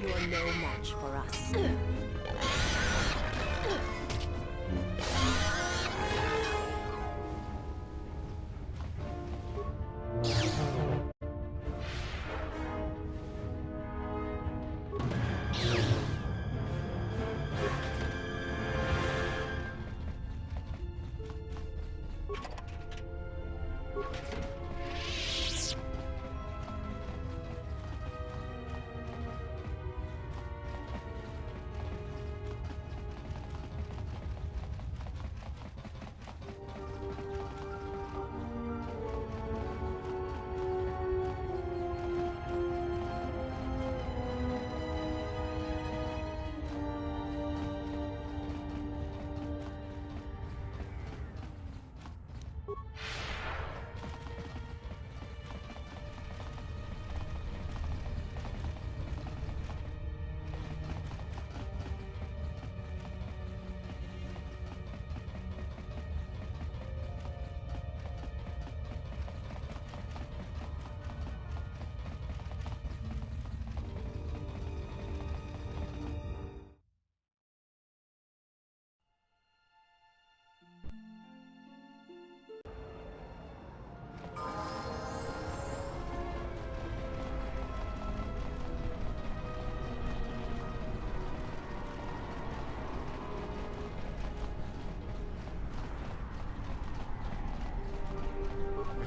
You're no match for us.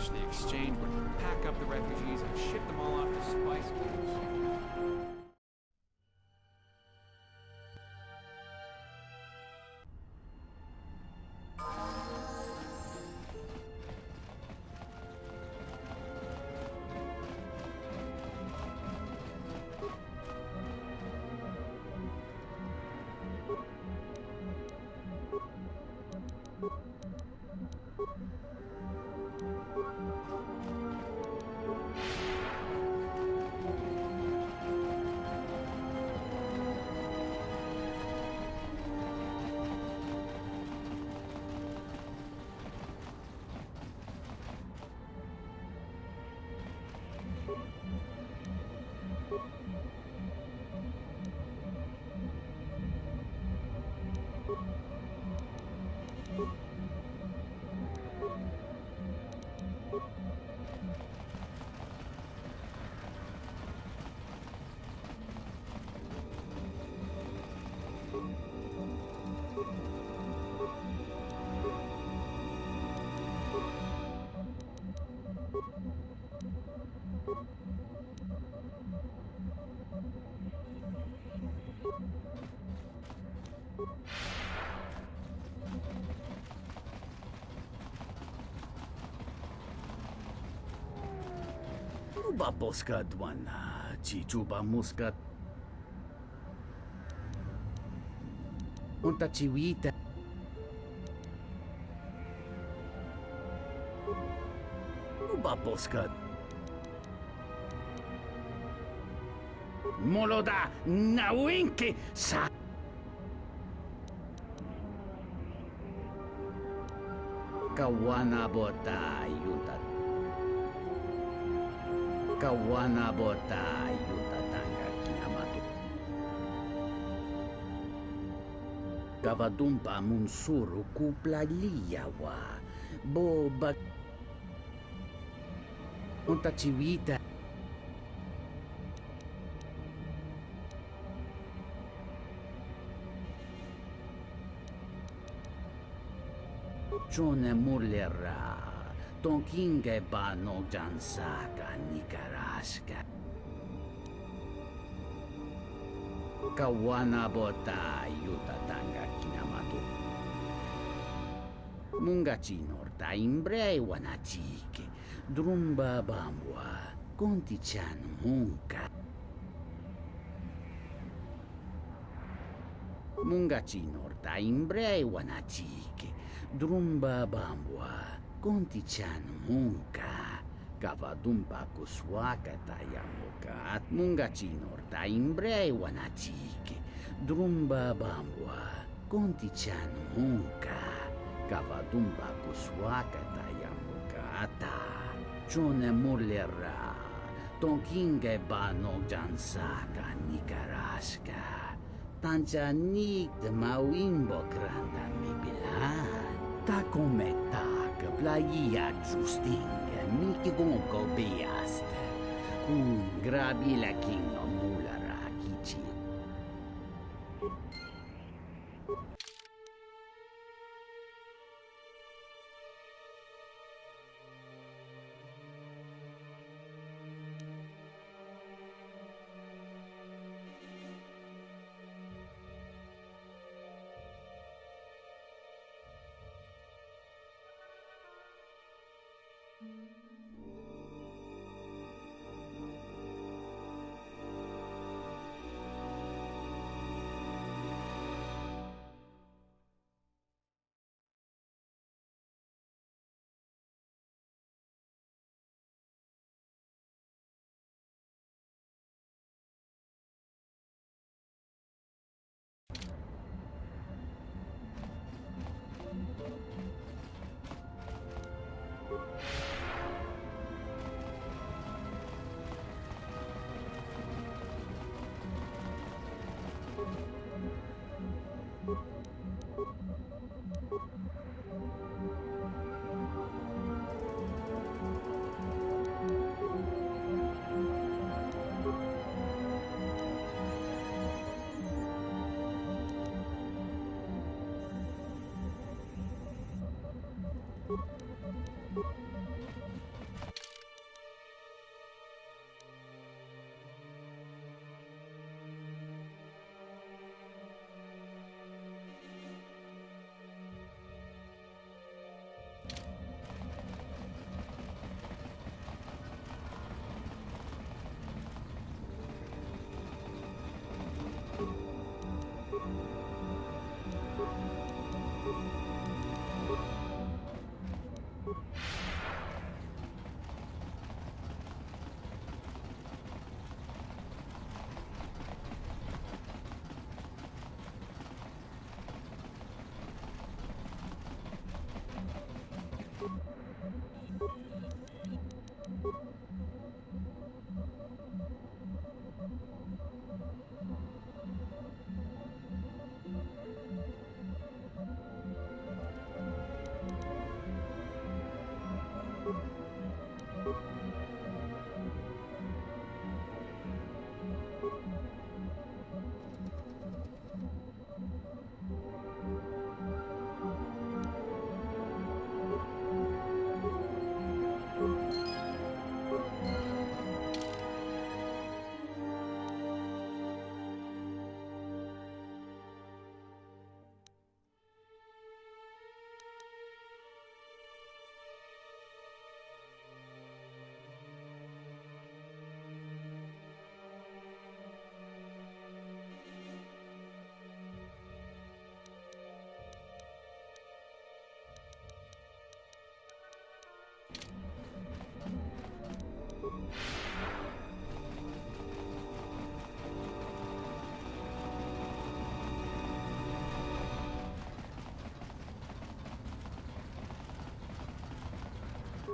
The exchange would pack up the refugees and ship them all off to spice camps. Uba poskat wana, chichuba muskat. Unta chiwita. Uba poskat. Moloda nawinki sa. Kawana bota yuta. Kawana bota yuta tanga kinamatu. Gavadumpa munsuru kupla liyawa. Boba. Unta chiwita. Chone mulera, tonkinge ba no jansaka nikaraska. Kawana bota yutatanga kinamatu. Mungachi norta imbre wanachike, drumba bambwa, kontichan munka. Mungachi norta imbre wanachike. Drumba bambwa, kontichan munka, kavadumpa kuswaka tayamuka, at mungachi norta imbre wanachike. Drumba bambwa, kontichan munka, kavadumpa kuswaka tayamuka ta. Chone mulera, Tonkinge banog jansaka nikaraska. Tanjanik de mawimbo granda mibilan. Takometak playa justing mikigongo beast. Kun grabi la king no mulara kichi.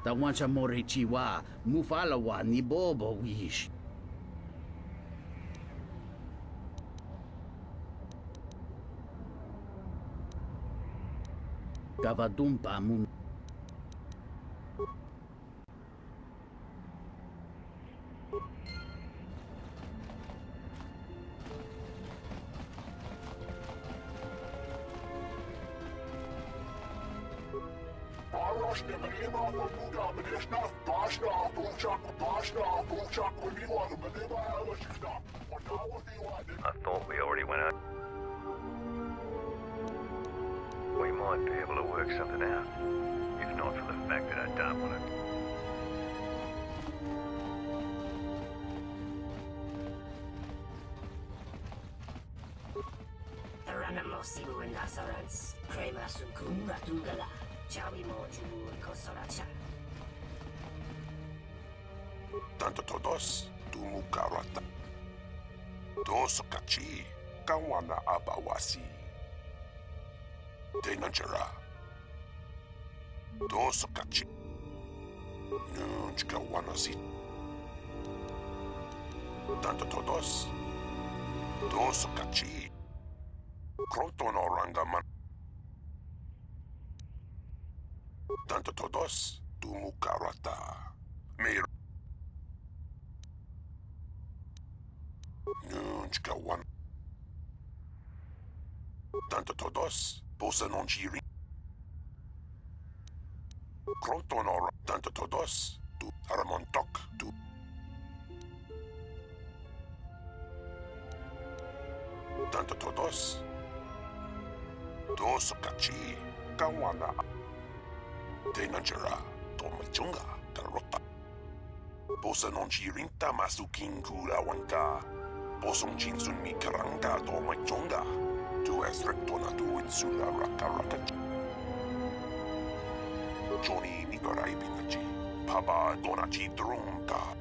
Tawansha morichiwa, mufalawa ni bobo wish. Gavadumpa mun. I thought we already went out. We might be able to work something out. If not for the fact that I don't want to. Taranamosimu and Nazarans, Krema Sunkunga Tungala, Chawi Moju and Kosoracha. Tanto todos, Tumukarata. Dosokachi, Kawana Abawasi. Tenanjara. Dosokachi. Nunchka Wanasi. Tanto todos. Dos kachi. KotOR man. Tanto todos. Tumukarata. Mir. Nunchka one. Tanto todos. Bosa non chiri. KotOR. Tanto todos. Tu aramontok. Tu. Tanto todos. Dos kachi. Kawana. Tenajara. Tomachunga. Karota. Bosa non chirinta masukin kurawanka. Bosong chinsun mi karanga tomachunga. Tu es rectona tu insula rakaraka. Johnny Nigarai Binachi. Papa Donachi Drunka.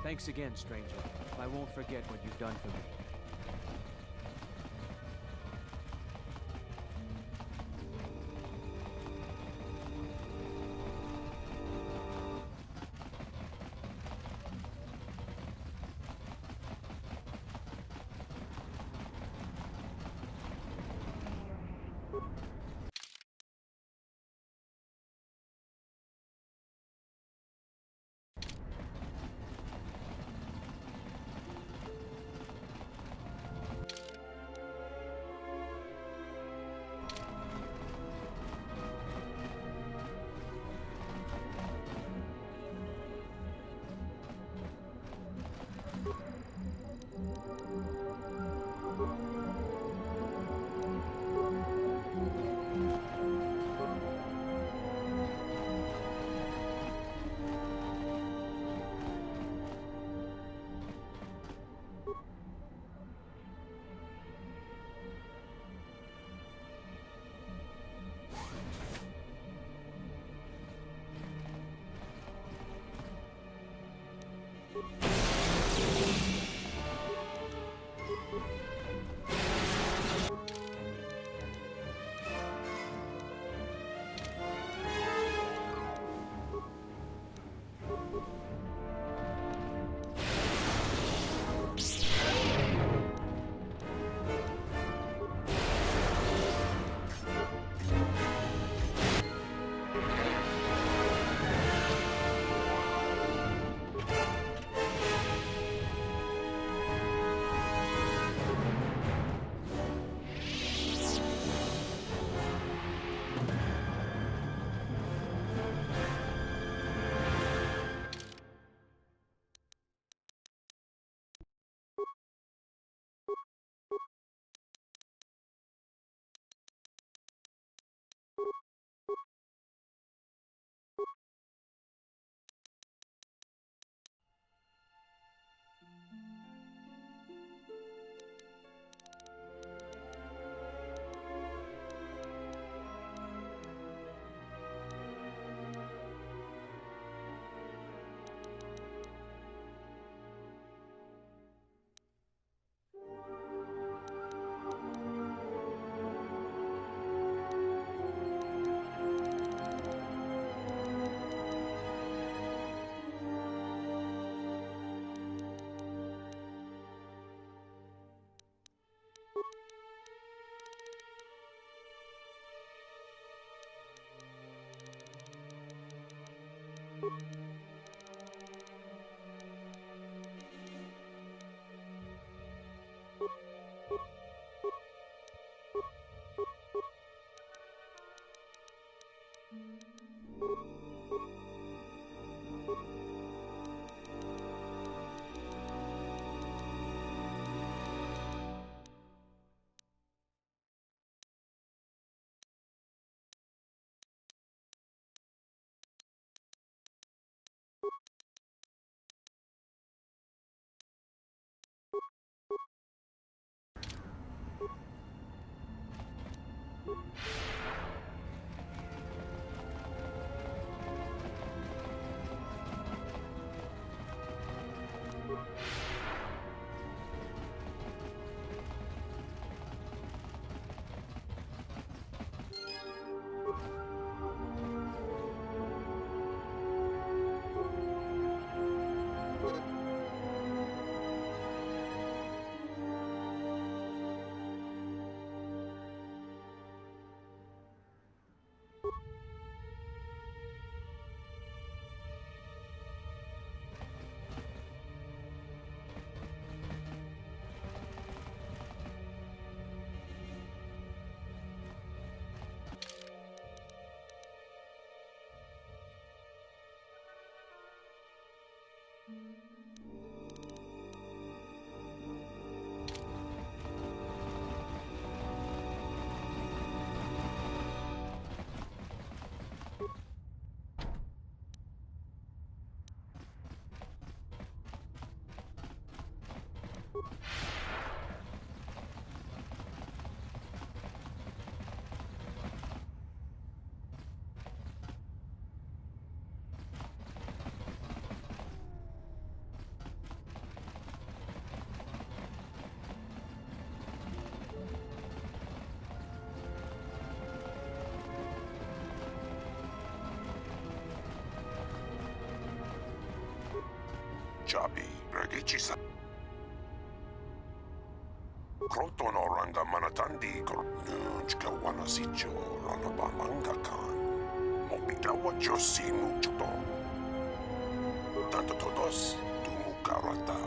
Thanks again, stranger. I won't forget what you've done for me. Vichisa. KotOR manatandi nunchka wanasicho ranabamanga kan. Mopikawa josi mucho. Tanto todos tumukarata.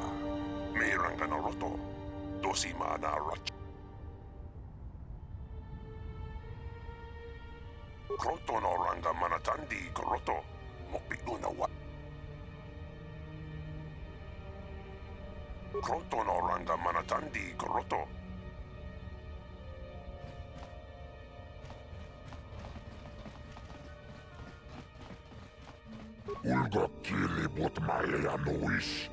Meranga naroto. Dosi mana rach. KotOR manatandi koroto. Mopikuna wa. KotOR manatandi koroto. Ulga kilibut malia nuis.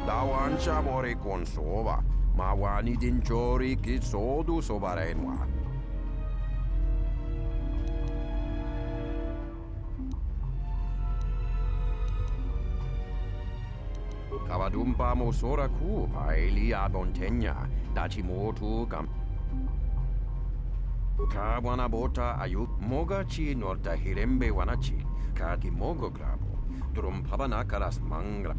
Dawancha bore con sova, ma wani dinchori ki sodu sobarenwa. Kavadumpa mosora ku paeli abontenya, dachimotu gam. Kawana bota ayuk mogachi norta hirembe wanachi, kati mogo grabo, drum pabana karas mangra.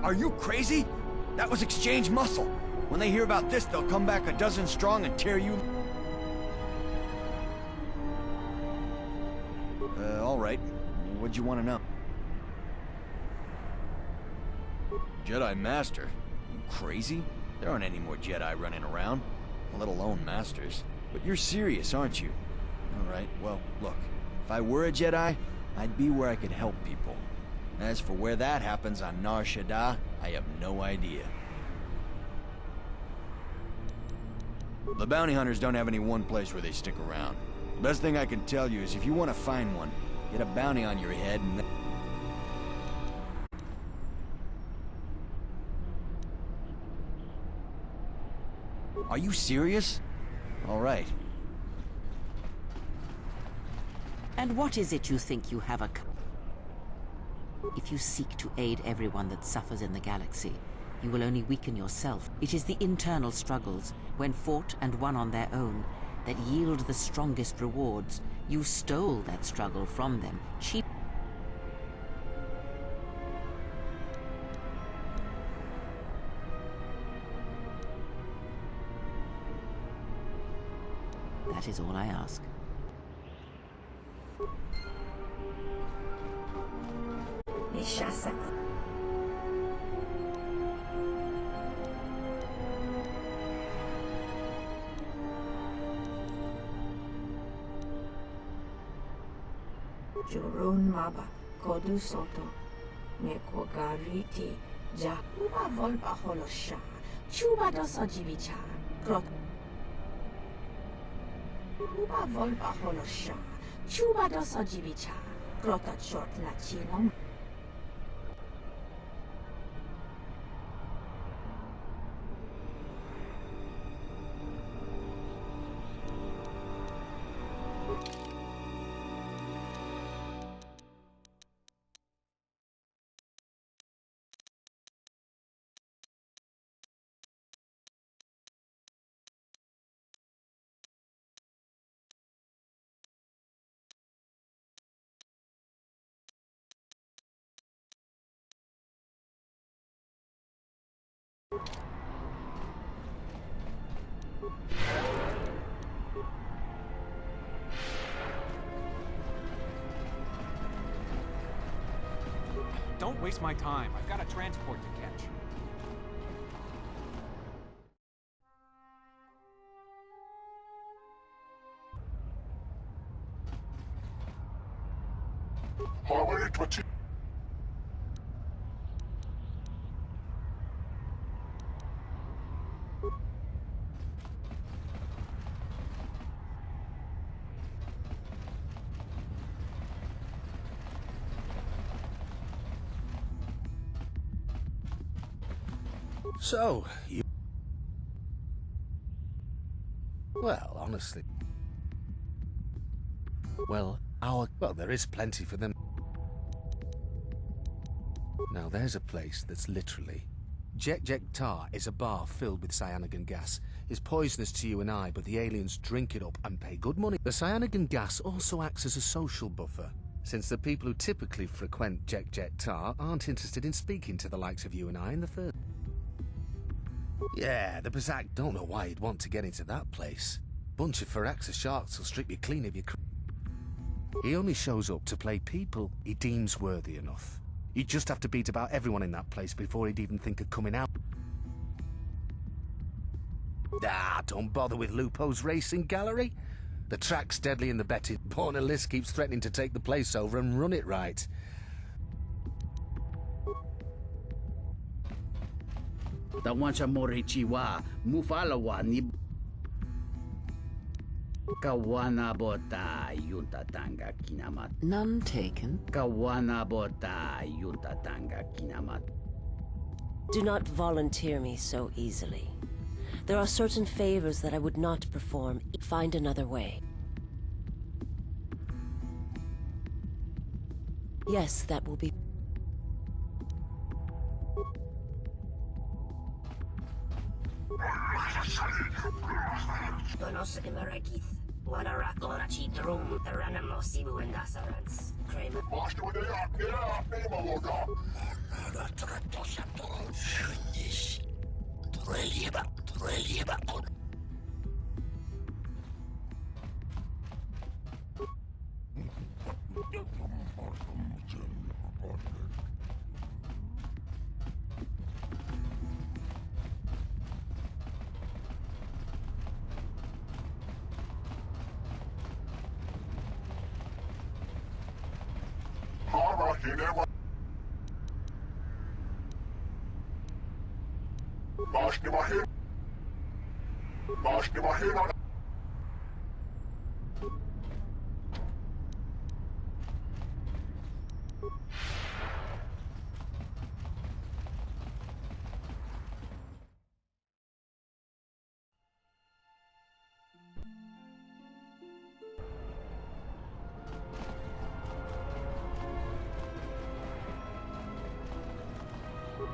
Are you crazy? That was exchange muscle. When they hear about this, they'll come back a dozen strong and tear you... all right. What'd you want to know? Jedi Master? You crazy? There aren't any more Jedi running around, let alone Masters. But you're serious, aren't you? Alright, well, look. If I were a Jedi, I'd be where I could help people. As for where that happens on Nar Shaddaa, I have no idea. The bounty hunters don't have any one place where they stick around. Best thing I can tell you is if you want to find one, get a bounty on your head and... Are you serious? All right. And what is it you think you have If you seek to aid everyone that suffers in the galaxy, you will only weaken yourself. It is the internal struggles, when fought and won on their own, that yield the strongest rewards. You stole that struggle from them, cheap. That is all I ask. Jurun maba, kodu soto, meko gariti, jakuba volpa holosha, chuba dosa jibicha, krot. Uba volpa holosha, chuba dosa jibicha, krotat short na chinom. Don't waste my time. I've got a transport to catch. So, you... Well, honestly... Well, there is plenty for them. Now, there's a place that's literally... Jekk'Jekk Tarr is a bar filled with cyanogen gas. It's poisonous to you and I, but the aliens drink it up and pay good money. The cyanogen gas also acts as a social buffer, since the people who typically frequent Jekk'Jekk Tarr aren't interested in speaking to the likes of you and I in the first... Yeah, the Bazak don't know why you'd want to get into that place. Bunch of Firaxa sharks will strip you clean of your... He only shows up to play people he deems worthy enough. You'd just have to beat about everyone in that place before he'd even think of coming out. Ah, don't bother with Lupo's racing gallery. The track's deadly and the bet is Borna List keeps threatening to take the place over and run it right. Tawancha morichiwa, mufalawa ni Kawana bota yunta tanga kinamat. None taken. Kawana bota yunta tanga kinamat. Do not volunteer me so easily. There are certain favors that I would not perform. Find another way. Yes, that will be... hinewa. Mashni mahina.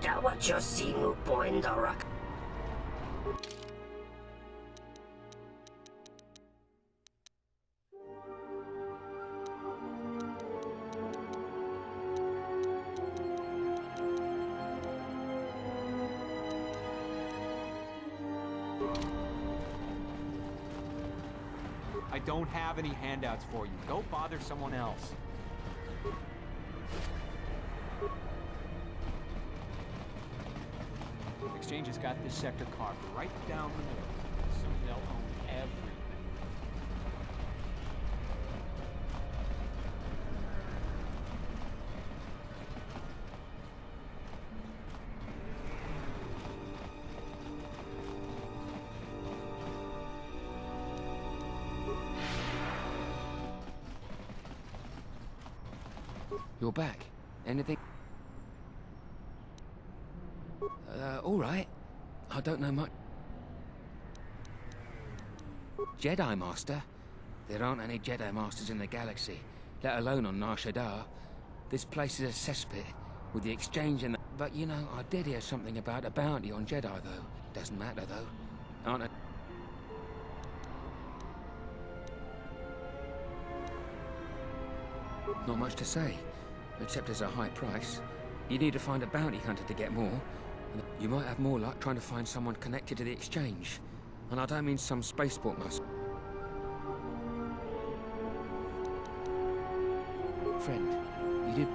Dawa Josimu Boindarak. I don't have any handouts for you. Go bother someone else. Exchange has got this sector carved right down the middle. Soon they'll own everything. You're back. Anything? All right. I don't know much. Jedi Master? There aren't any Jedi Masters in the galaxy, let alone on Nar Shaddaa. This place is a cesspit, with the exchange and the... But you know, I did hear something about a bounty on Jedi, though. Doesn't matter, though. Aren't I? Not much to say, except there's a high price. You need to find a bounty hunter to get more. You might have more luck trying to find someone connected to the exchange. And I don't mean some spaceport must. Friend, you did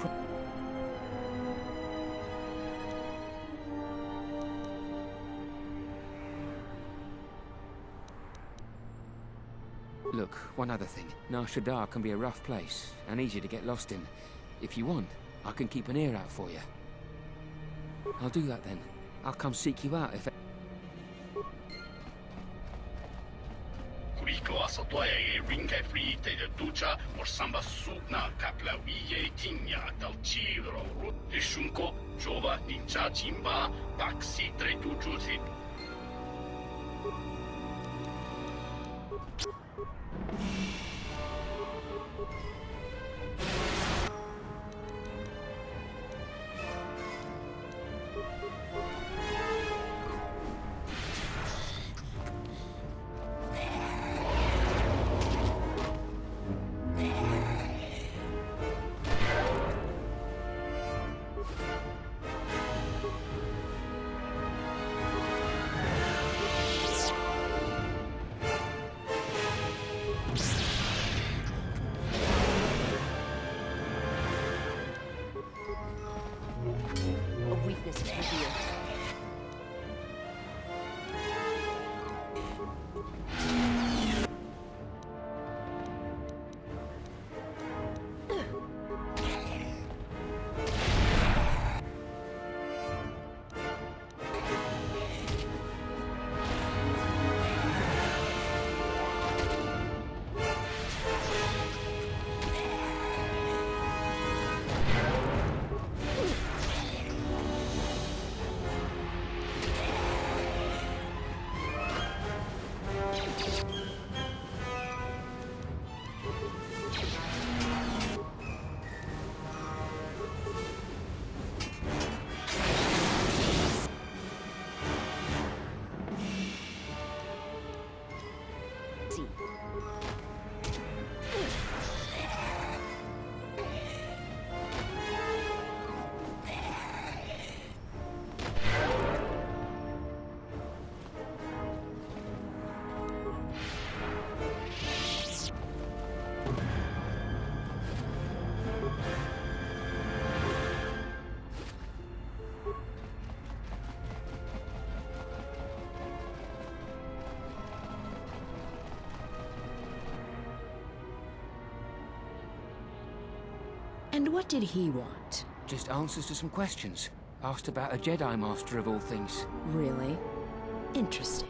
Look, one other thing. Nar Shaddaa can be a rough place, and easy to get lost in. If you want, I can keep an ear out for you. I'll do that then. I'll come seek you out if... Kuriko asotoe ringe frite de ducha or samba sukna kapla wiye tinya dal ciro rishunko jova ninja jimba taxi tre dujuzi. And what did he want? Just answers to some questions. Asked about a Jedi Master of all things. Really? Interesting.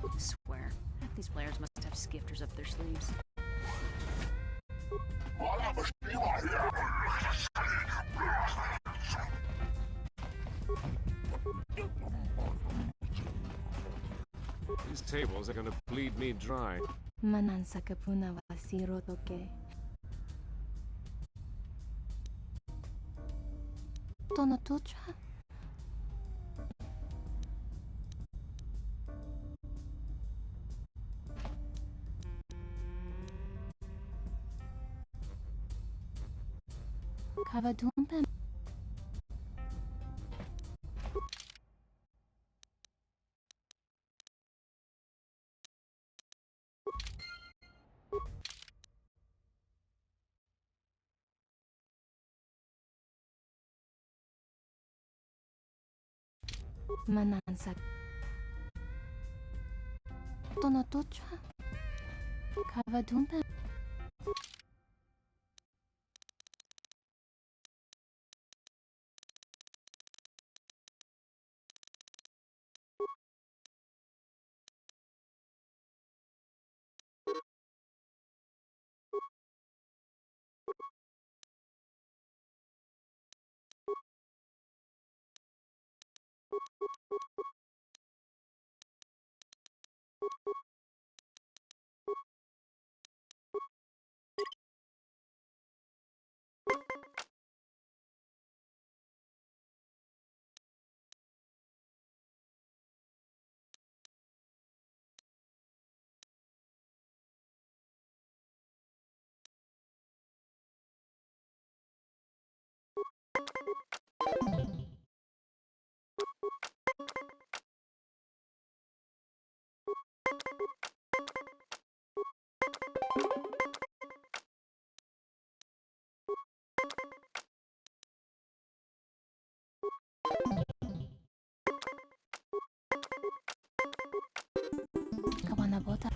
I swear, half these players must have skifters up their sleeves. These tables are gonna bleed me dry. Manansa kapuna wasiro toke. Tono tucha. Kavadumpa. Manansa. Tono tucha. Kavadumpa. 보다.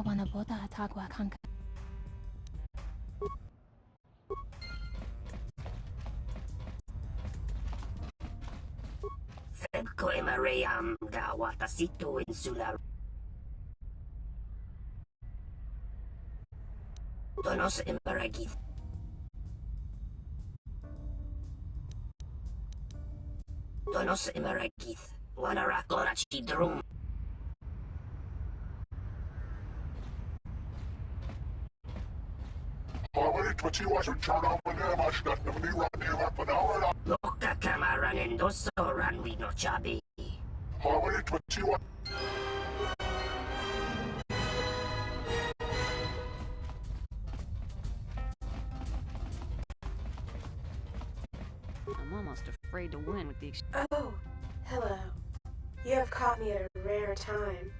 kawana boda tagwa kanka. Febko emareyam da watasito insular. Donos emaragith. Donos emaragith. Wanarakora chidrum. Loka kamaran endoso ranwi no chabi. I'm almost afraid to win with the Oh, hello. You have caught me at a rare time.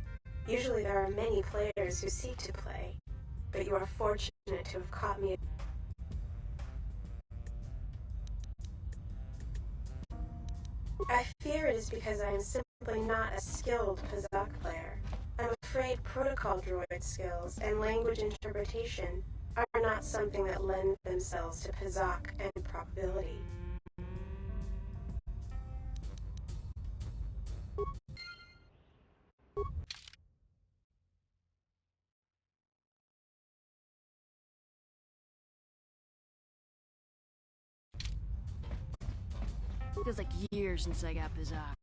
Usually there are many players who seek to play, but you are fortunate to have caught me. I fear it is because I am simply not a skilled Pazak player. I'm afraid protocol droid skills and language interpretation are not something that lend themselves to Pazak and probability. Feels like years since I got Pazak.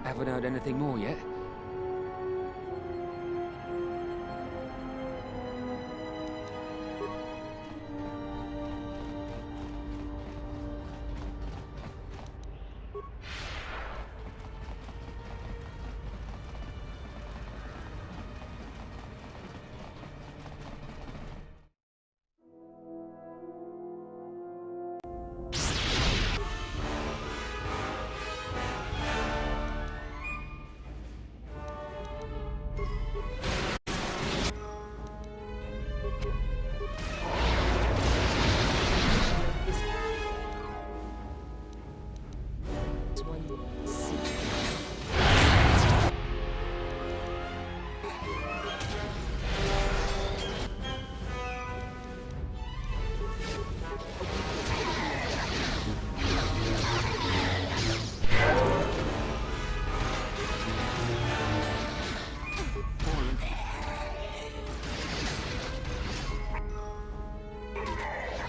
Haven't heard anything more yet.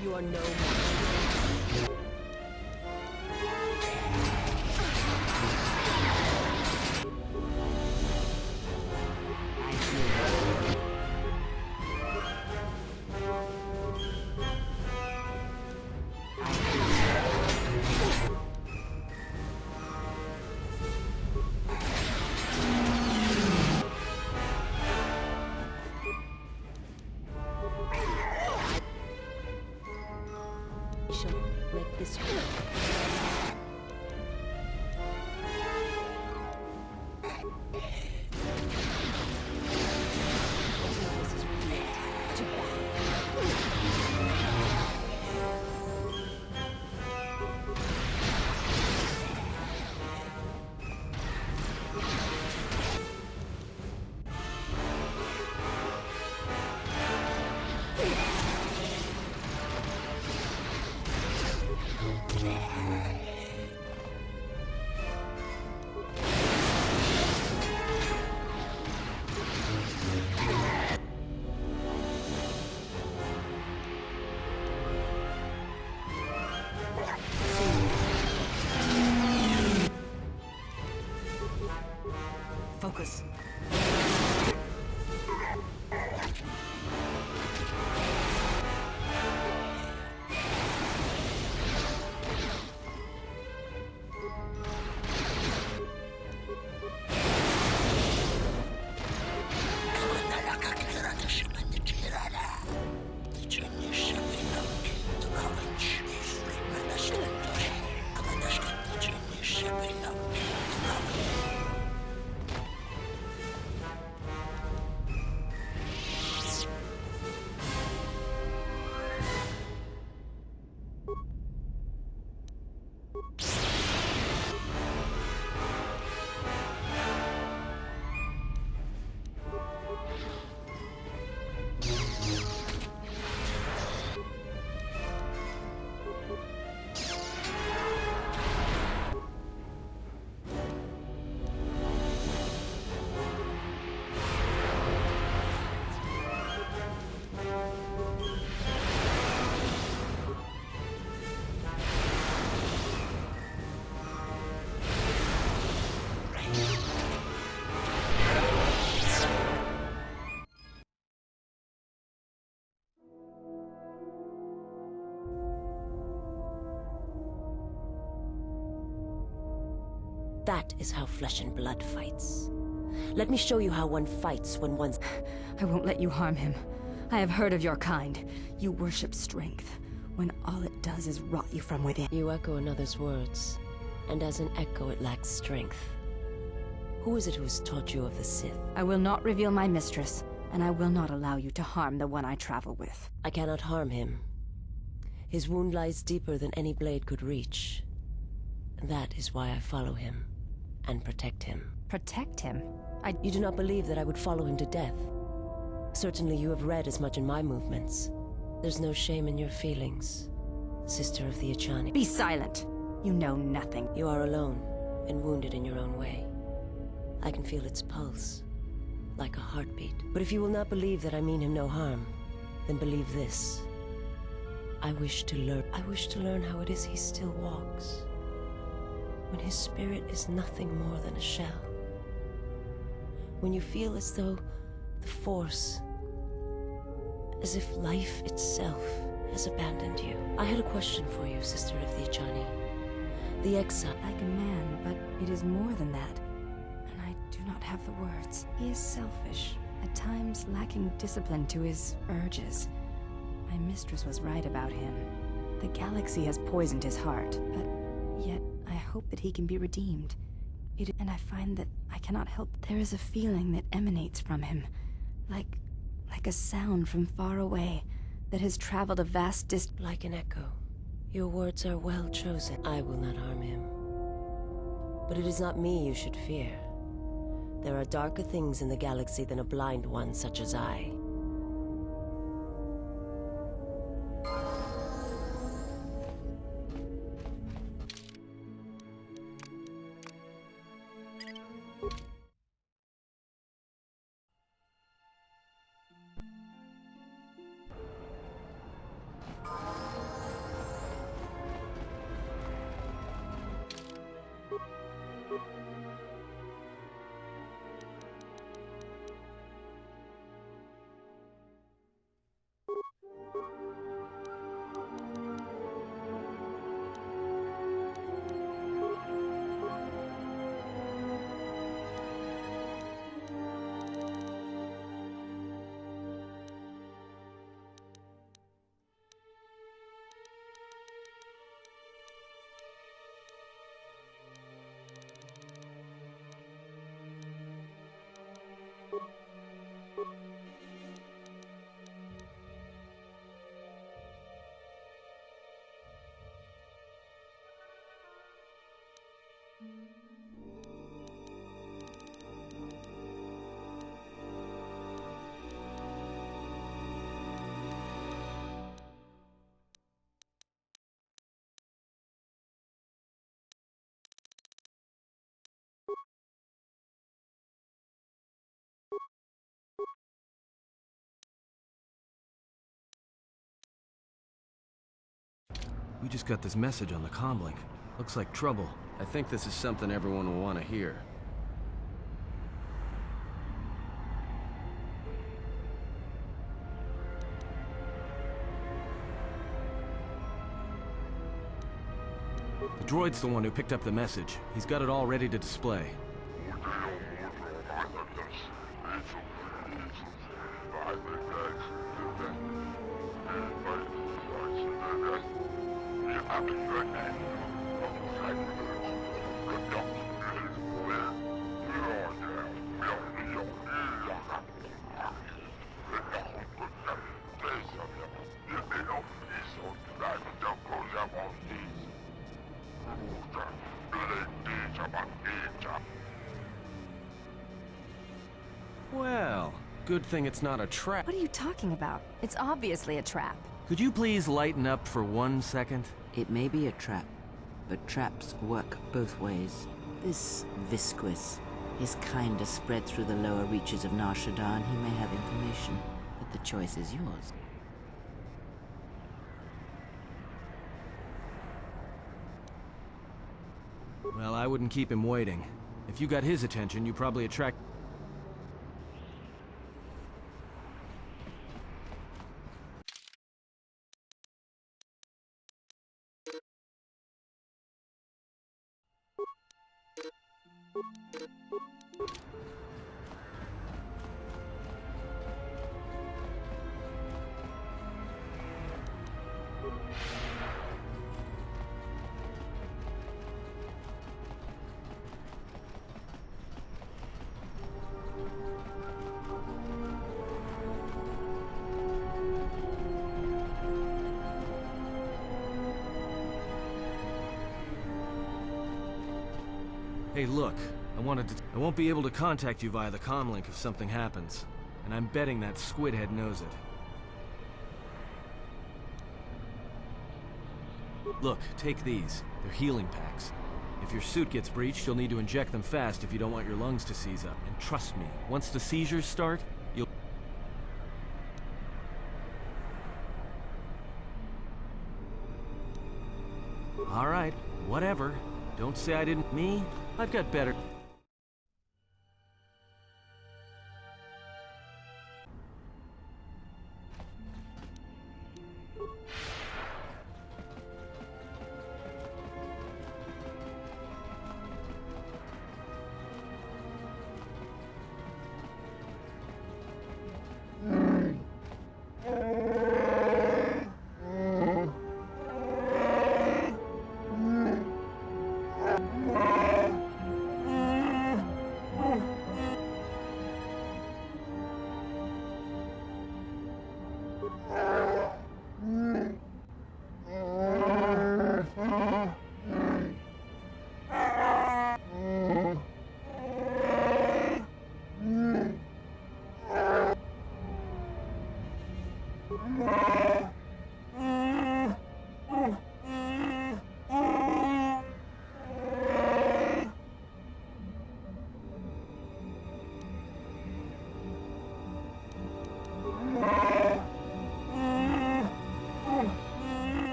You are no match. Make this work. Focus. That is how flesh and blood fights. Let me show you how one fights when one's... I won't let you harm him. I have heard of your kind. You worship strength, when all it does is rot you from within. You echo another's words, and as an echo it lacks strength. Who is it who has taught you of the Sith? I will not reveal my mistress, and I will not allow you to harm the one I travel with. I cannot harm him. His wound lies deeper than any blade could reach. That is why I follow him, and protect him. Protect him? You do not believe that I would follow him to death. Certainly you have read as much in my movements. There's no shame in your feelings, sister of the Echani. Be silent! You know nothing. You are alone, and wounded in your own way. I can feel its pulse, like a heartbeat. But if you will not believe that I mean him no harm, then believe this. I wish to learn how it is he still walks, when his spirit is nothing more than a shell. When you feel as though the Force, as if life itself has abandoned you. I had a question for you, sister of the Echani. The exile. Like a man, but it is more than that. And I do not have the words. He is selfish, at times lacking discipline to his urges. My mistress was right about him. The galaxy has poisoned his heart, but yet I hope that he can be redeemed. And I find that I cannot help. There is a feeling that emanates from him, like a sound from far away that has traveled a vast distance. Like an echo. Your words are well chosen. I will not harm him. But it is not me you should fear. There are darker things in the galaxy than a blind one such as I. We just got this message on the comlink. Looks like trouble. I think this is something everyone will want to hear. The droid's the one who picked up the message. He's got it all ready to display. Well, good thing it's not a trap. What are you talking about? It's obviously a trap. Could you please lighten up for 1 second? It may be a trap, but traps work both ways. This Visquis, his kind is spread through the lower reaches of Nar Shaddaa, and he may have information, but the choice is yours. Well, I wouldn't keep him waiting. If you got his attention, you probably attract... Hey, look, I won't be able to contact you via the comlink if something happens. And I'm betting that squidhead knows it. Look, take these. They're healing packs. If your suit gets breached, you'll need to inject them fast if you don't want your lungs to seize up. And trust me, once the seizures start, you'll... All right, whatever. Don't say I didn't... Me? I've got better...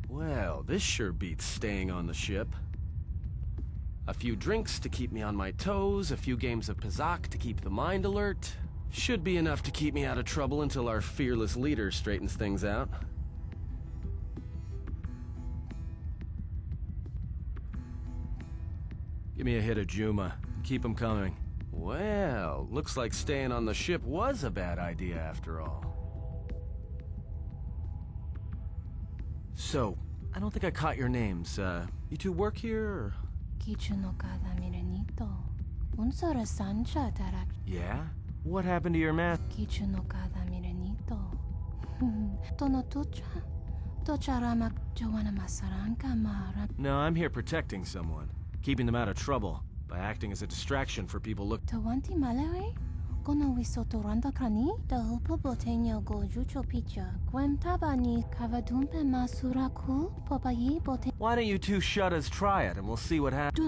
Well, this sure beats staying on the ship. A few drinks to keep me on my toes, a few games of Pazak to keep the mind alert. Should be enough to keep me out of trouble until our fearless leader straightens things out. Give me a hit of Juma. Keep them coming. Well, looks like staying on the ship was a bad idea after all. So, I don't think I caught your names. You two work here, or? Yeah? What happened to your math? No, I'm here protecting someone. Keeping them out of trouble. By acting as a distraction for people look. Why don't you two Shaddaas try it and we'll see what happens?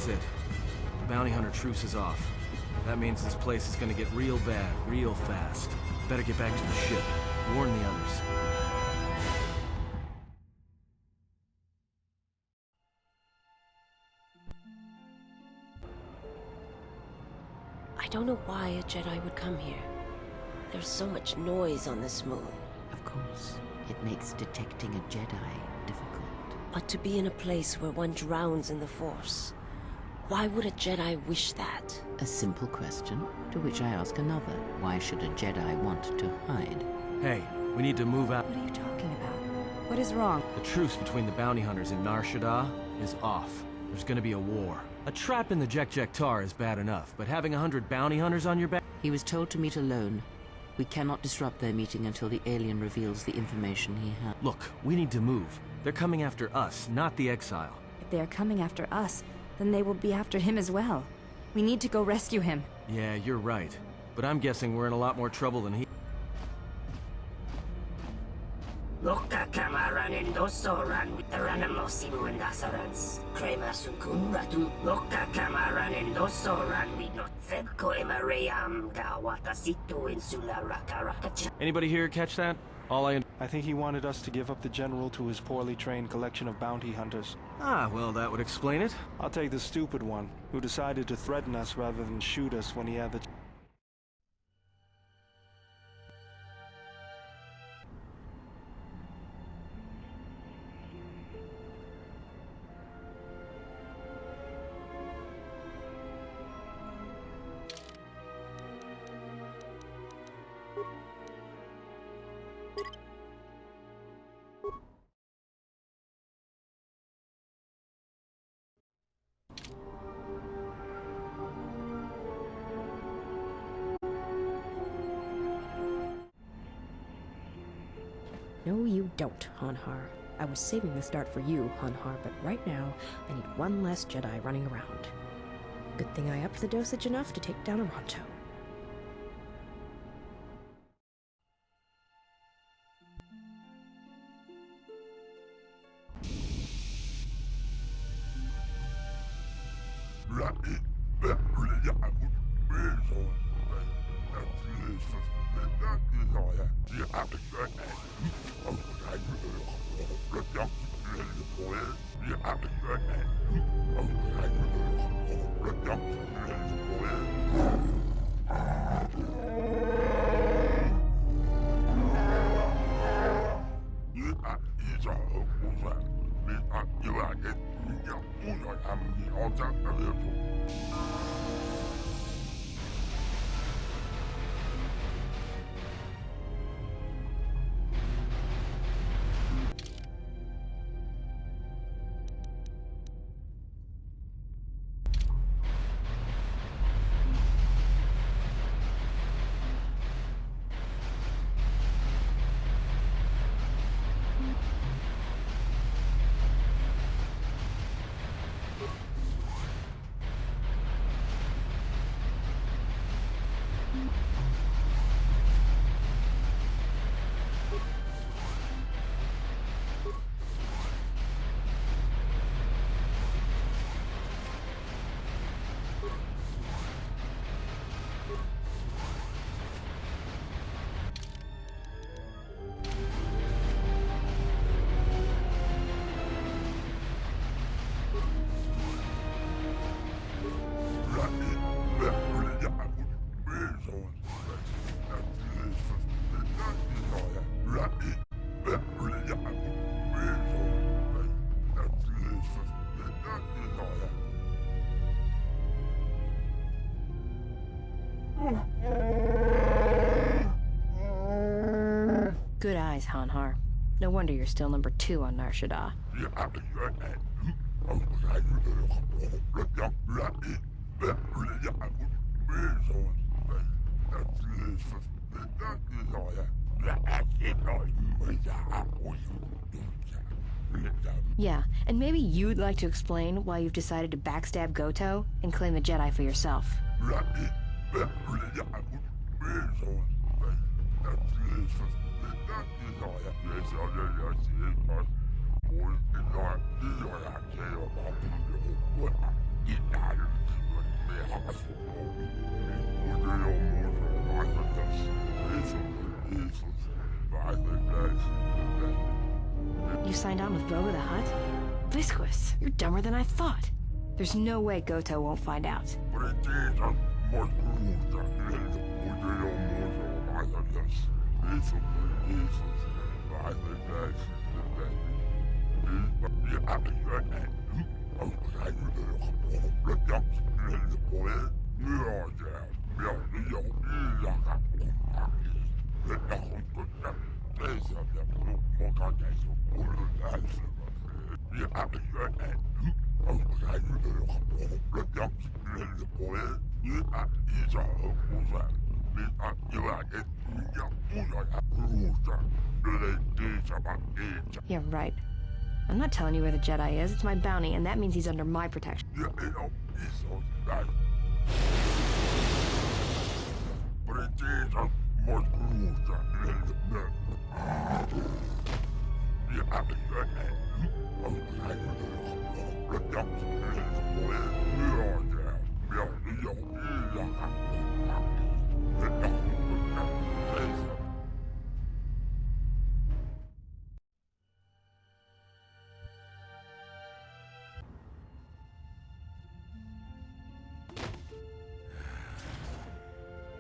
That's it. The bounty hunter truce is off. That means this place is gonna get real bad, real fast. Better get back to the ship. Warn the others. I don't know why a Jedi would come here. There's so much noise on this moon. Of course, it makes detecting a Jedi difficult. But to be in a place where one drowns in the Force, why would a Jedi wish that? A simple question, to which I ask another. Why should a Jedi want to hide? Hey, we need to move out. What are you talking about? What is wrong? The truce between the bounty hunters and Nar Shaddaa is off. There's gonna be a war. A trap in the Jekk'Jekk Tarr is bad enough, but having 100 bounty hunters on your back... He was told to meet alone. We cannot disrupt their meeting until the alien reveals the information he has. Look, we need to move. They're coming after us, not the Exile. If they are coming after us, then they will be after him as well. We need to go rescue him. Yeah, you're right. But I'm guessing we're in a lot more trouble than he... Loka kamaran endosoran with the ranamosibu and asarans. Krema sunkun ratu. Loka kamaran endosoran with not Zed-Ko emaream gawata situ insula rakarakacha. Anybody here catch that? I think he wanted us to give up the General to his poorly trained collection of bounty hunters. Ah, well, that would explain it. I'll take the stupid one, who decided to threaten us rather than shoot us when he had the... No, you don't, Hanharr. I was saving the start for you, Hanharr, but right now, I need one less Jedi running around. Good thing I upped the dosage enough to take down a Ronto. Good eyes, Hanharr. No wonder you're still number 2 on Nar Shaddaa. Yeah, and maybe you'd like to explain why you've decided to backstab Goto and claim the Jedi for yourself. You signed on with Boba the Hutt? Visquis, you're dumber than I thought. There's no way Goto won't find out. Yeah, right. I'm not telling you where the Jedi is. It's my bounty, and that means he's under my protection.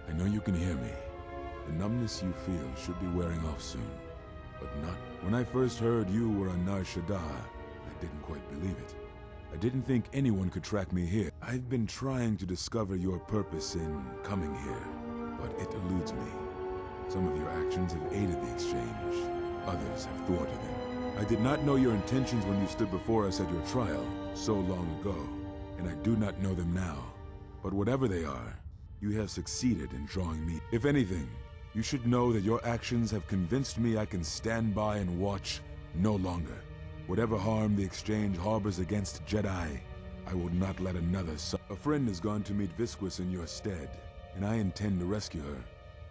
I know you can hear me. The numbness you feel should be wearing off soon. But not. When I first heard you were on Nar Shaddaa, I didn't quite believe it. I didn't think anyone could track me here. I've been trying to discover your purpose in coming here, but it eludes me. Some of your actions have aided the exchange. Others have thwarted them. I did not know your intentions when you stood before us at your trial so long ago, and I do not know them now. But whatever they are, you have succeeded in drawing me. If anything, you should know that your actions have convinced me I can stand by and watch no longer. Whatever harm the exchange harbors against Jedi, I will not let another suffer. A friend has gone to meet Visquis in your stead, and I intend to rescue her.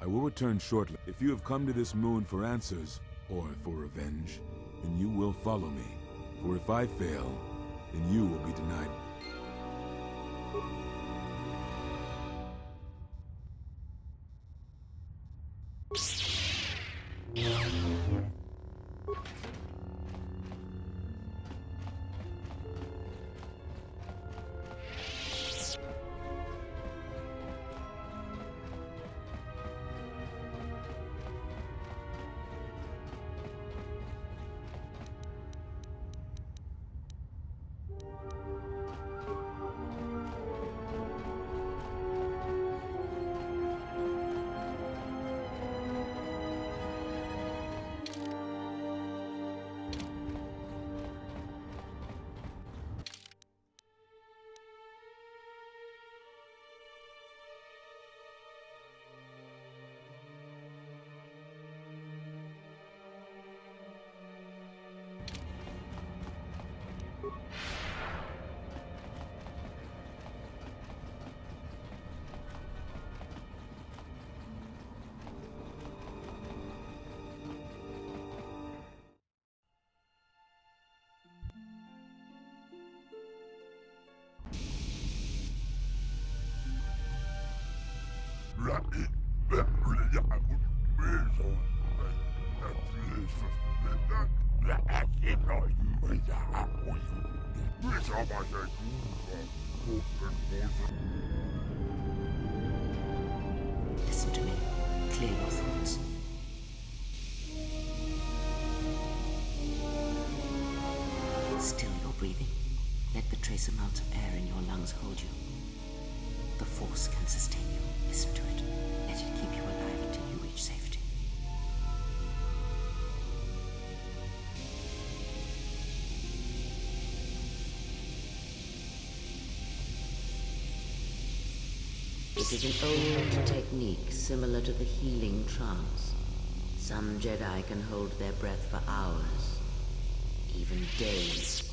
I will return shortly. If you have come to this moon for answers, or for revenge, then you will follow me. For if I fail, then you will be denied. Listen to me. Clear your thoughts. Still your breathing. Let the trace amounts of air in your lungs hold you. The Force can sustain you. Listen to it. Let it keep you alive until you reach safety. It is an old technique similar to the healing trance. Some Jedi can hold their breath for hours, even days.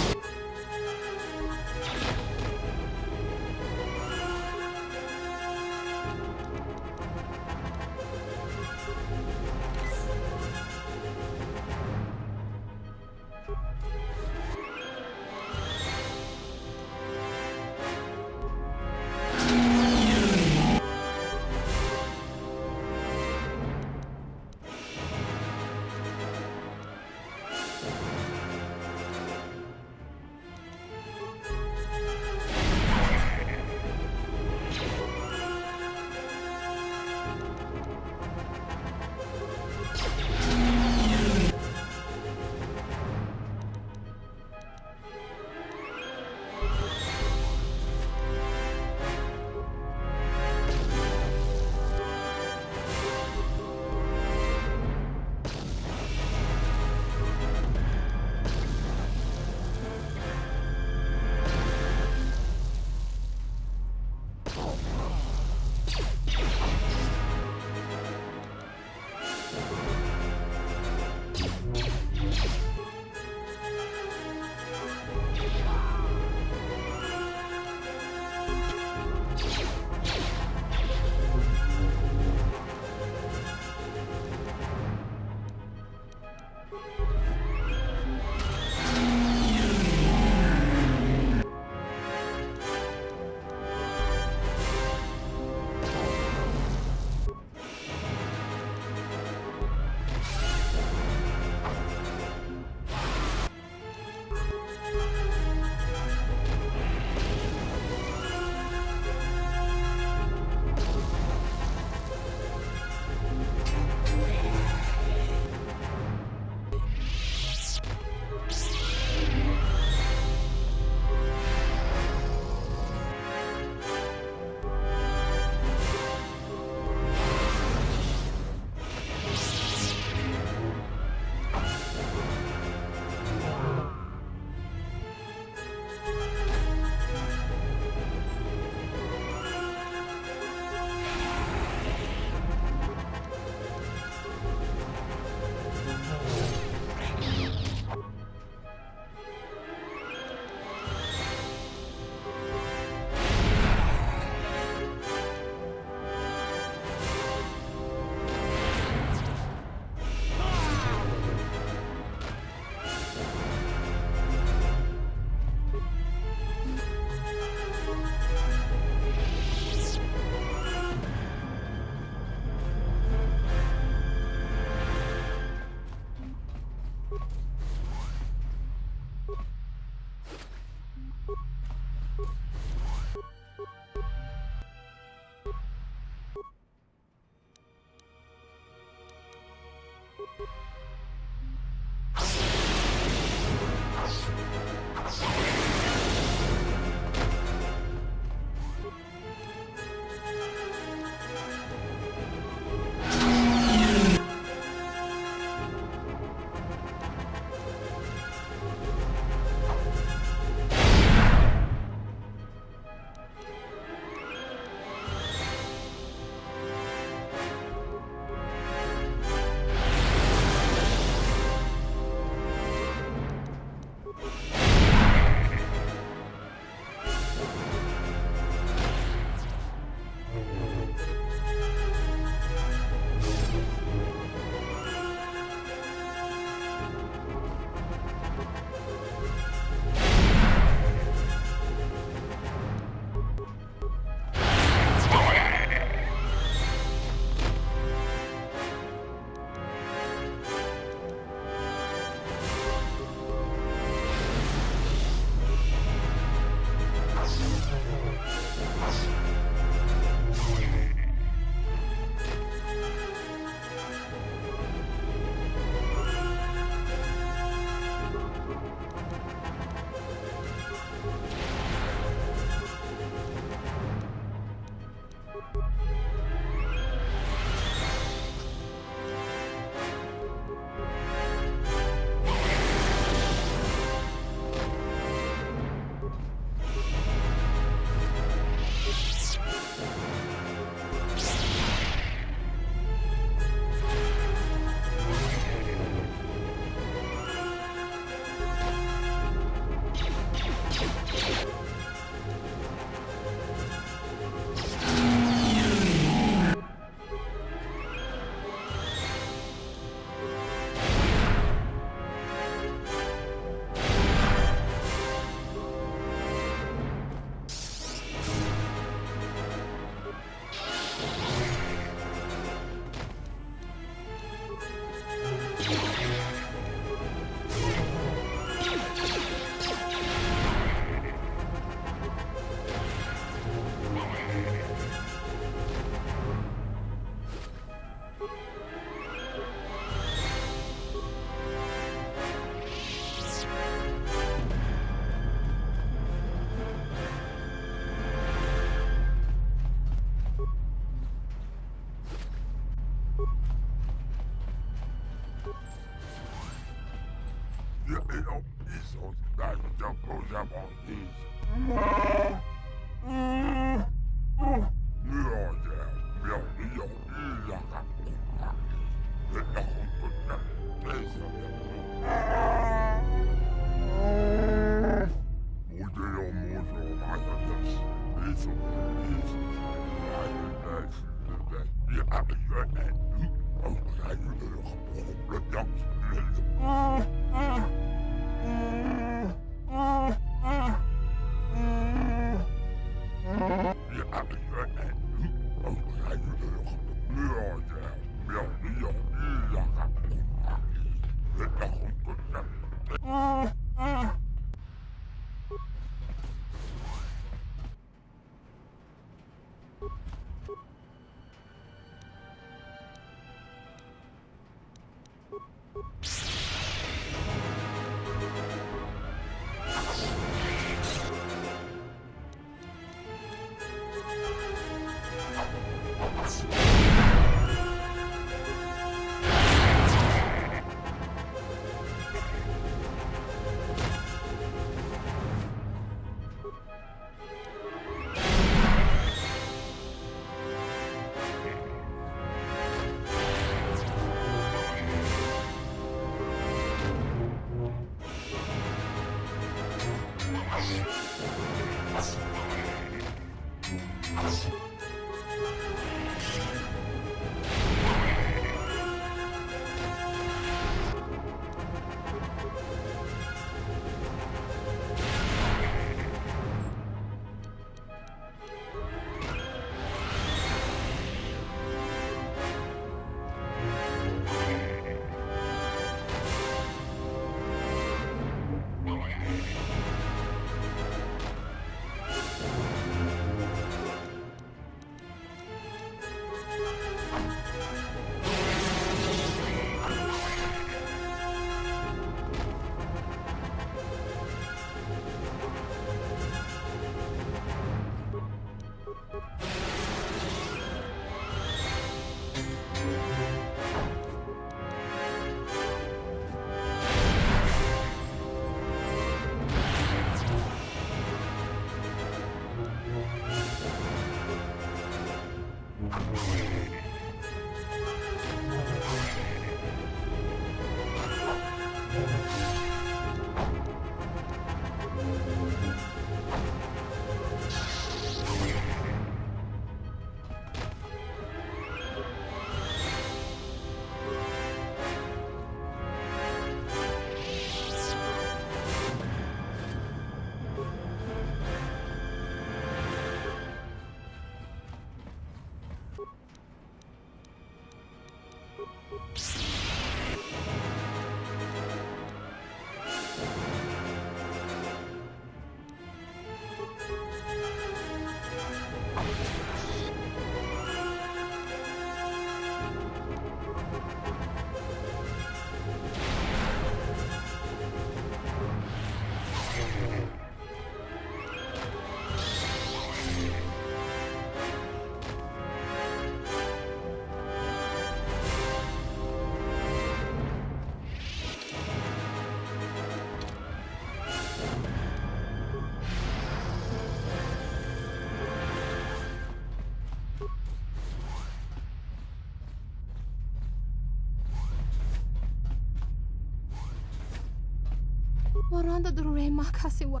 Waranda dure makasi wa.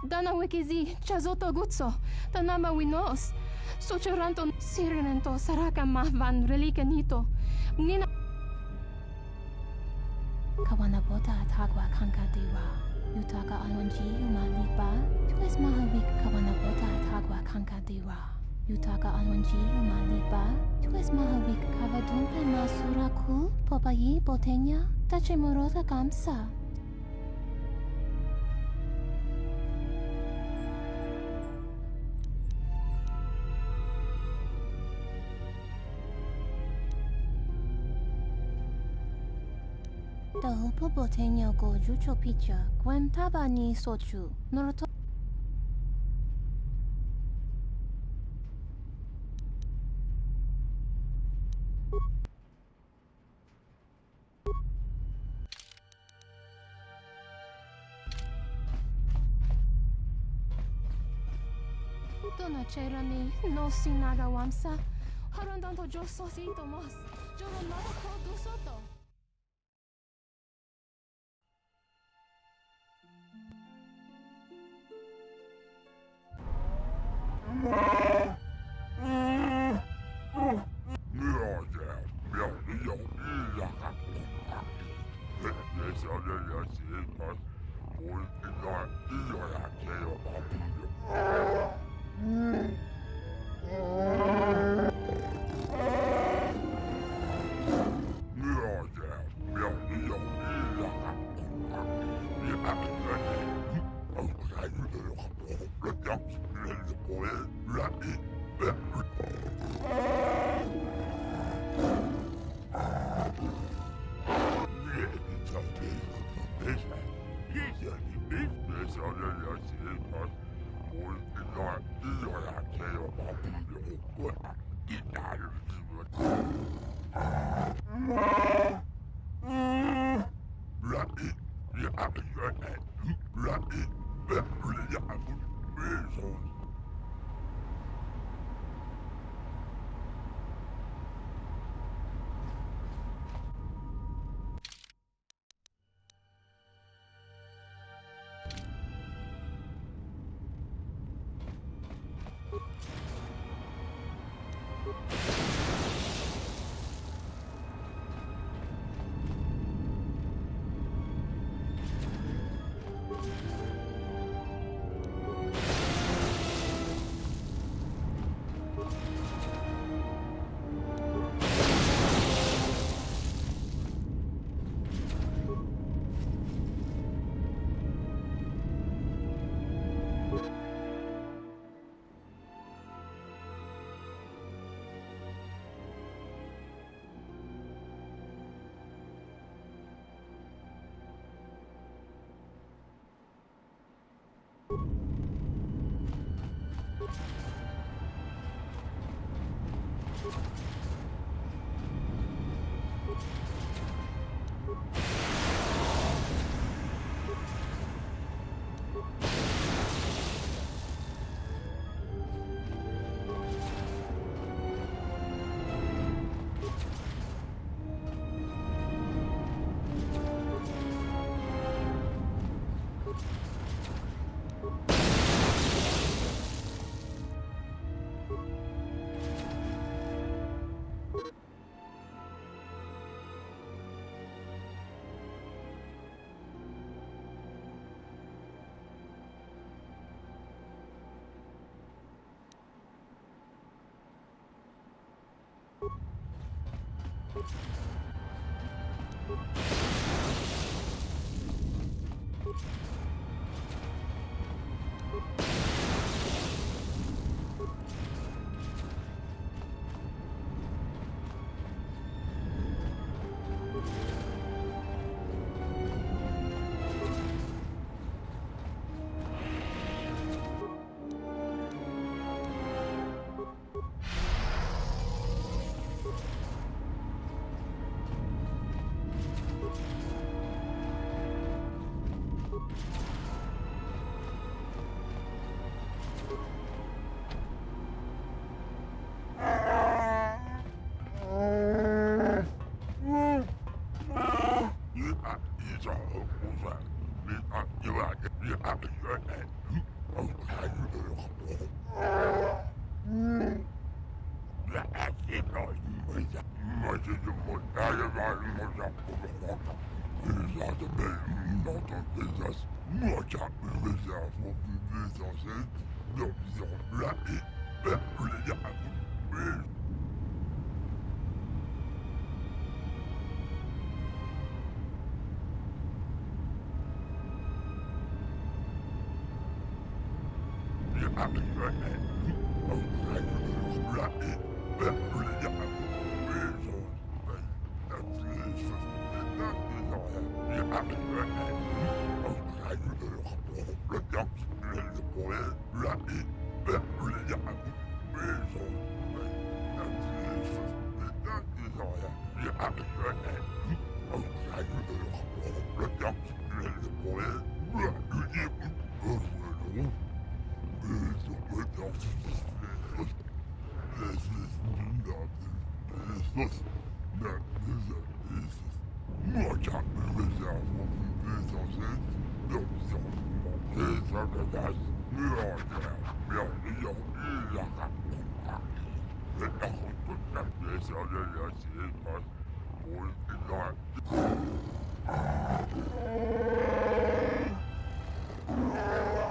Dana wikizi chazoto gutso tanama winos socheranto sirenento saraka mahvan relikenito nina kawana bota atagwa kanka dewa yutaka alwanji umalipa tues mahavik kawana bota atagwa kanka dewa yutaka alwanji umalipa tues mahavik kavadumpe masuraku popayi botenya tachemurota kamsa. The hopo botenya go jucho picha gwen taba ni sochu noroto Dona cherami no sinaga wamsa. Harandanto jo sosito mas. Joro nado ko du soto.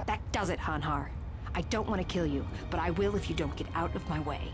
That does it, Hanharr. I don't want to kill you, but I will if you don't get out of my way.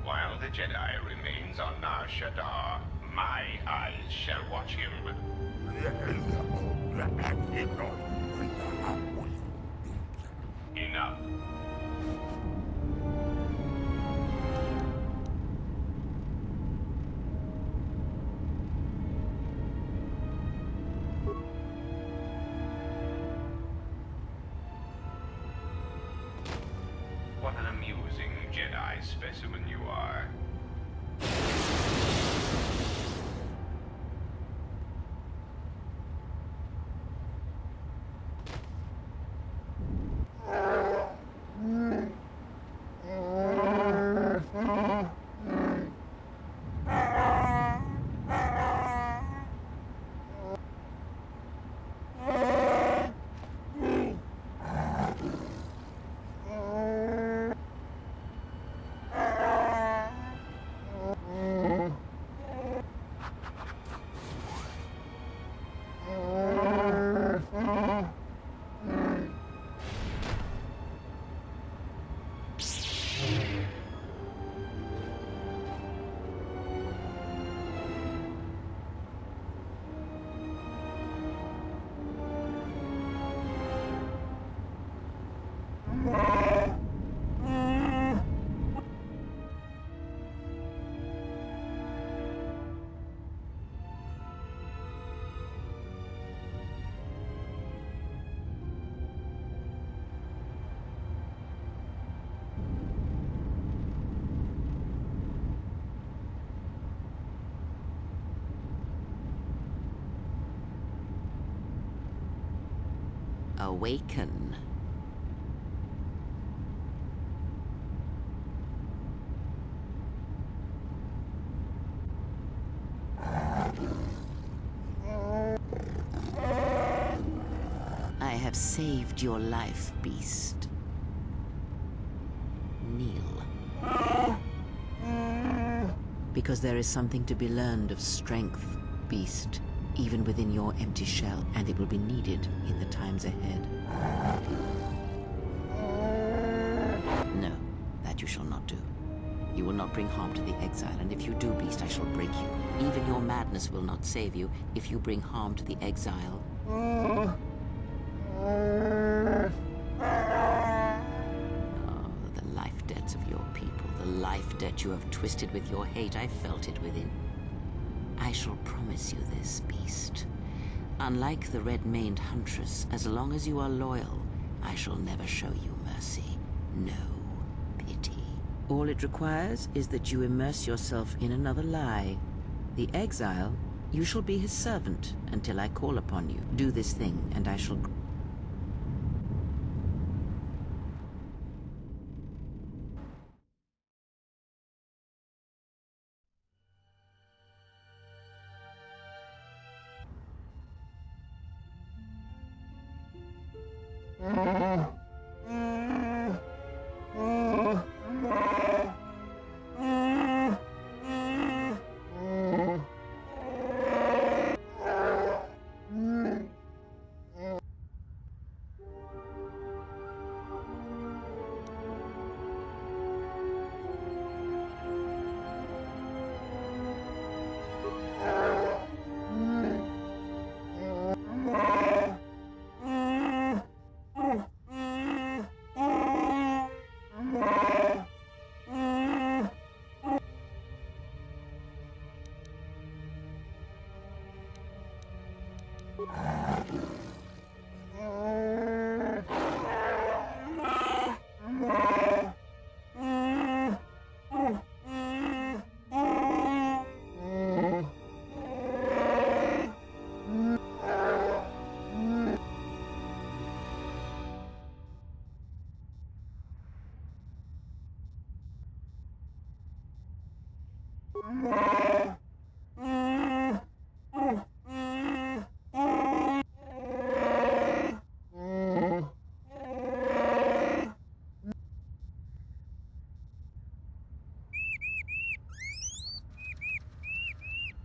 While the Jedi remains on Nar Shaddaa, my eyes shall watch him. Enough. What an amusing Jedi specimen you are. Awaken. I have saved your life, beast. Kneel. Because there is something to be learned of strength, beast, even within your empty shell, and it will be needed in the times ahead. No, that you shall not do. You will not bring harm to the exile, and if you do, beast, I shall break you. Even your madness will not save you if you bring harm to the exile. Oh, the life debts of your people, the life debt you have twisted with your hate. I felt it within. I shall promise you this, beast. Unlike the red-maned huntress, as long as you are loyal, I shall never show you mercy. No pity. All it requires is that you immerse yourself in another lie. The exile, you shall be his servant until I call upon you. Do this thing, and I shall...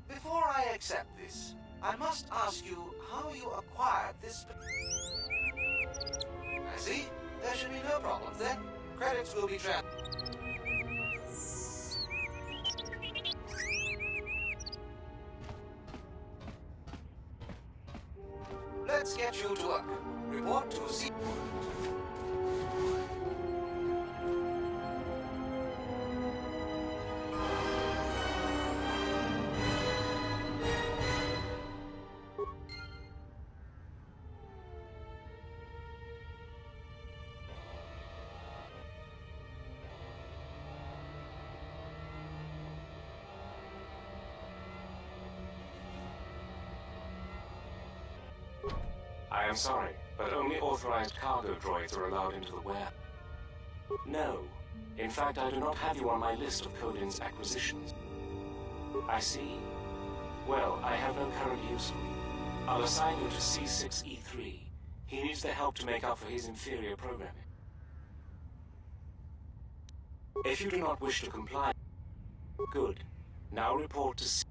Before I accept this, I must ask you how you acquired this... I see. There should be no problems then. Credits will be transferred. Let's get you to work. Report to Z. I am sorry, but only authorized cargo droids are allowed into the warehouse. No. In fact, I do not have you on my list of Kodin's acquisitions. I see. Well, I have no current use for you. I'll assign you to C6E3. He needs the help to make up for his inferior programming. If you do not wish to comply, good. Now report to C.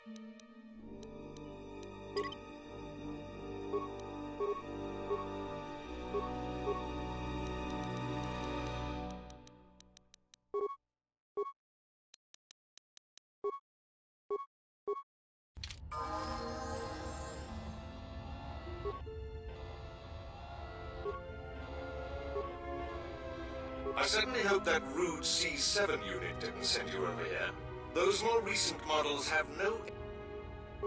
I certainly hope that rude C7 unit didn't send you over here. Those more recent models have no...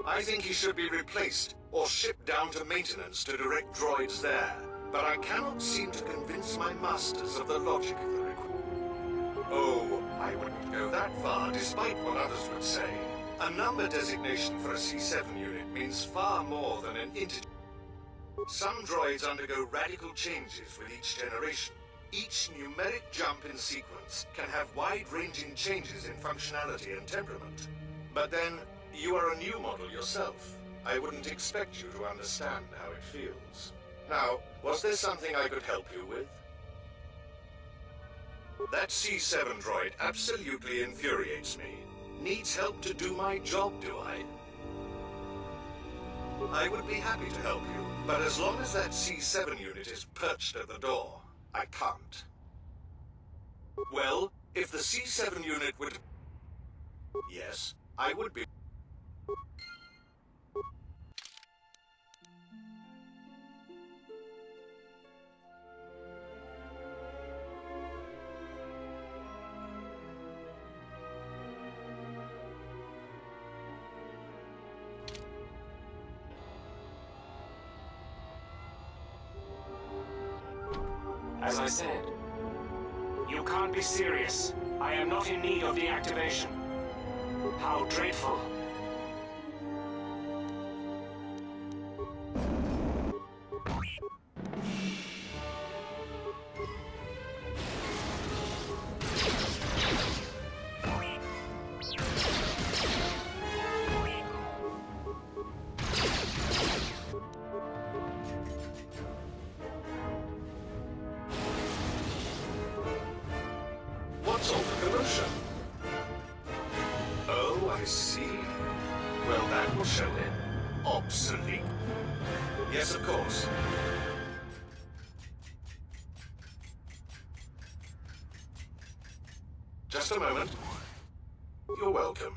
I think he should be replaced, or shipped down to maintenance to direct droids there. But I cannot seem to convince my masters of the logic of the request. Oh, I wouldn't go that far, despite what others would say. A number designation for a C7 unit means far more than an integer. Some droids undergo radical changes with each generation. Each numeric jump in sequence can have wide-ranging changes in functionality and temperament. But then, you are a new model yourself. I wouldn't expect you to understand how it feels. Now, was there something I could help you with? That C7 droid absolutely infuriates me. Needs help to do my job, do I? I would be happy to help you, but as long as that C7 unit is perched at the door, I can't. Well, if the C7 unit would... Yes, I would be... As I said, you can't be serious. I am not in need of deactivation. How dreadful. What's all the commotion? Oh, I see. Well, that will show it. Obsolete. Yes, of course. Just a moment. You're welcome.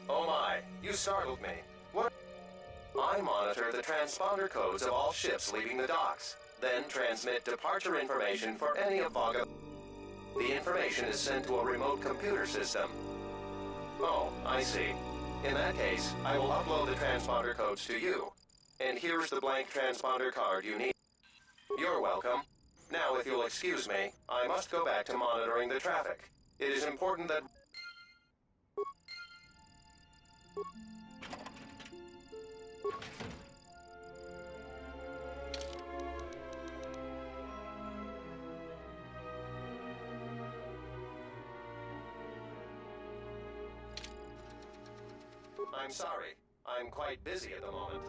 Oh my, you startled me. What? I monitor the transponder codes of all ships leaving the docks, then transmit departure information for any of Vaga. The information is sent to a remote computer system. Oh, I see. In that case, I will upload the transponder codes to you. And here's the blank transponder card you need. You're welcome. Now, if you'll excuse me, I must go back to monitoring the traffic. It is important that... I'm sorry. I'm quite busy at the moment.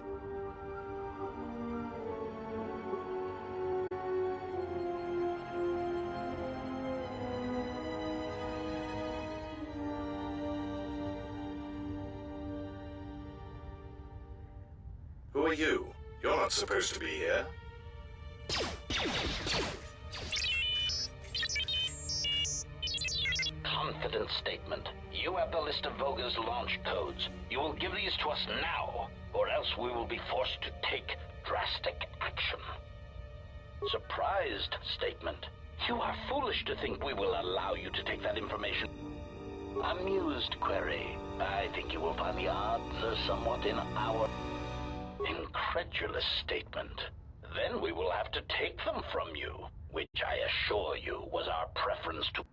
Who are you? You're not supposed to be here. Confidence statement. You have the list of Voga's launch codes. You will give these to us now, or else we will be forced to take drastic action. Surprised statement. You are foolish to think we will allow you to take that information. Amused query. I think you will find the odds are somewhat in our... Incredulous statement. Then we will have to take them from you, which I assure you was our preference to...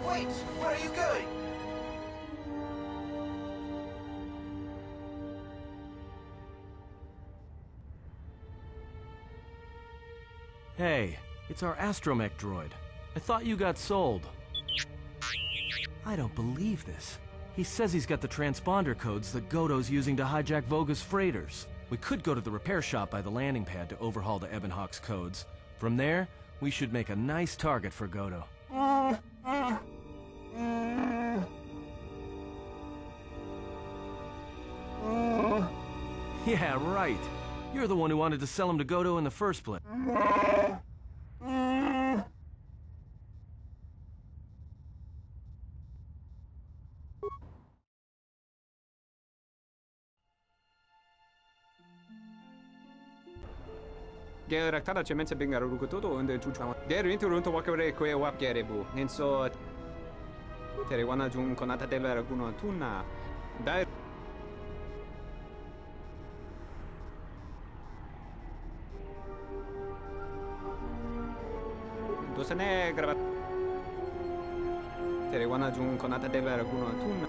Wait! Where are you going? Hey, it's our astromech droid. I thought you got sold. I don't believe this. He says he's got the transponder codes that Goto's using to hijack Voga's freighters. We could go to the repair shop by the landing pad to overhaul the Ebonhawk's codes. From there, we should make a nice target for Goto. Yeah, right. You're the one who wanted to sell him to Goto in the first place. Geraktada cemense bengaru rukototo and chuchama. There into runto wakare kwe wap gerebu. And so Terewana jun konata dela raguno tuna. Dai Dosane grava Terewana jun konata dela raguno tuna.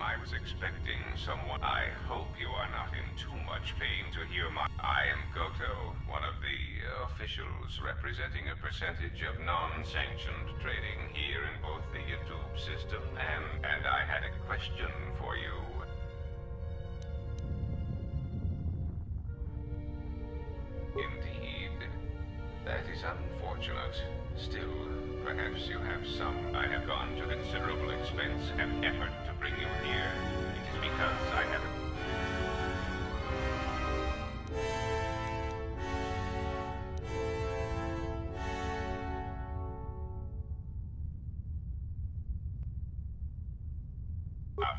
I was expecting someone. I hope you are not in too much pain to hear my... I am Goto, one of the officials representing a percentage of non-sanctioned trading here in both the YouTube system and I had a question for you. Indeed. That is unfortunate. Still, perhaps you have some. I have gone to considerable expense and effort to bring you here. It is because I have...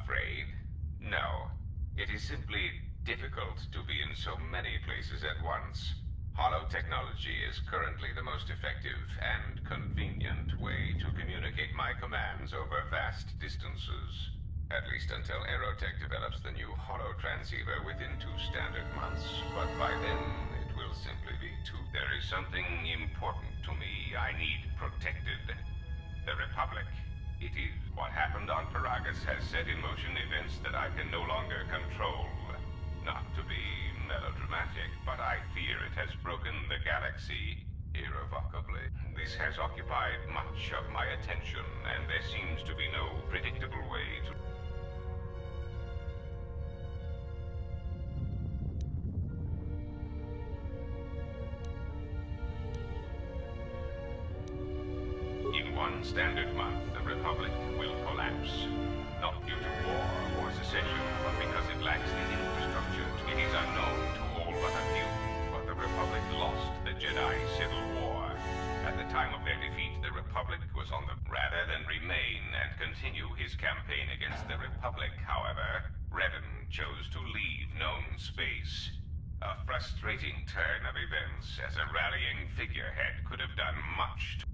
Afraid? No. It is simply difficult to be in so many places at once. Holo technology is currently the most effective and convenient way to communicate my commands over vast distances. At least until Aerotech develops the new holo transceiver within 2 standard months. But by then, it will simply be too... There is something important to me I need protected. The Republic. It is. What happened on Paragus has set in motion events that I can no longer control. Not to be melodramatic, but I fear it has broken the galaxy irrevocably. This has occupied much of my attention, and there seems to be no predictable way to... In 1 standard month, the Republic will collapse. Not due to war or secession, but because it lacks the infrastructure. It is unknown to all but a few, but the Republic lost the Jedi Civil War. At the time of their defeat, the Republic was on the... Rather than remain and continue his campaign against the Republic, however, Revan chose to leave known space. A frustrating turn of events, as a rallying figurehead could have done much to...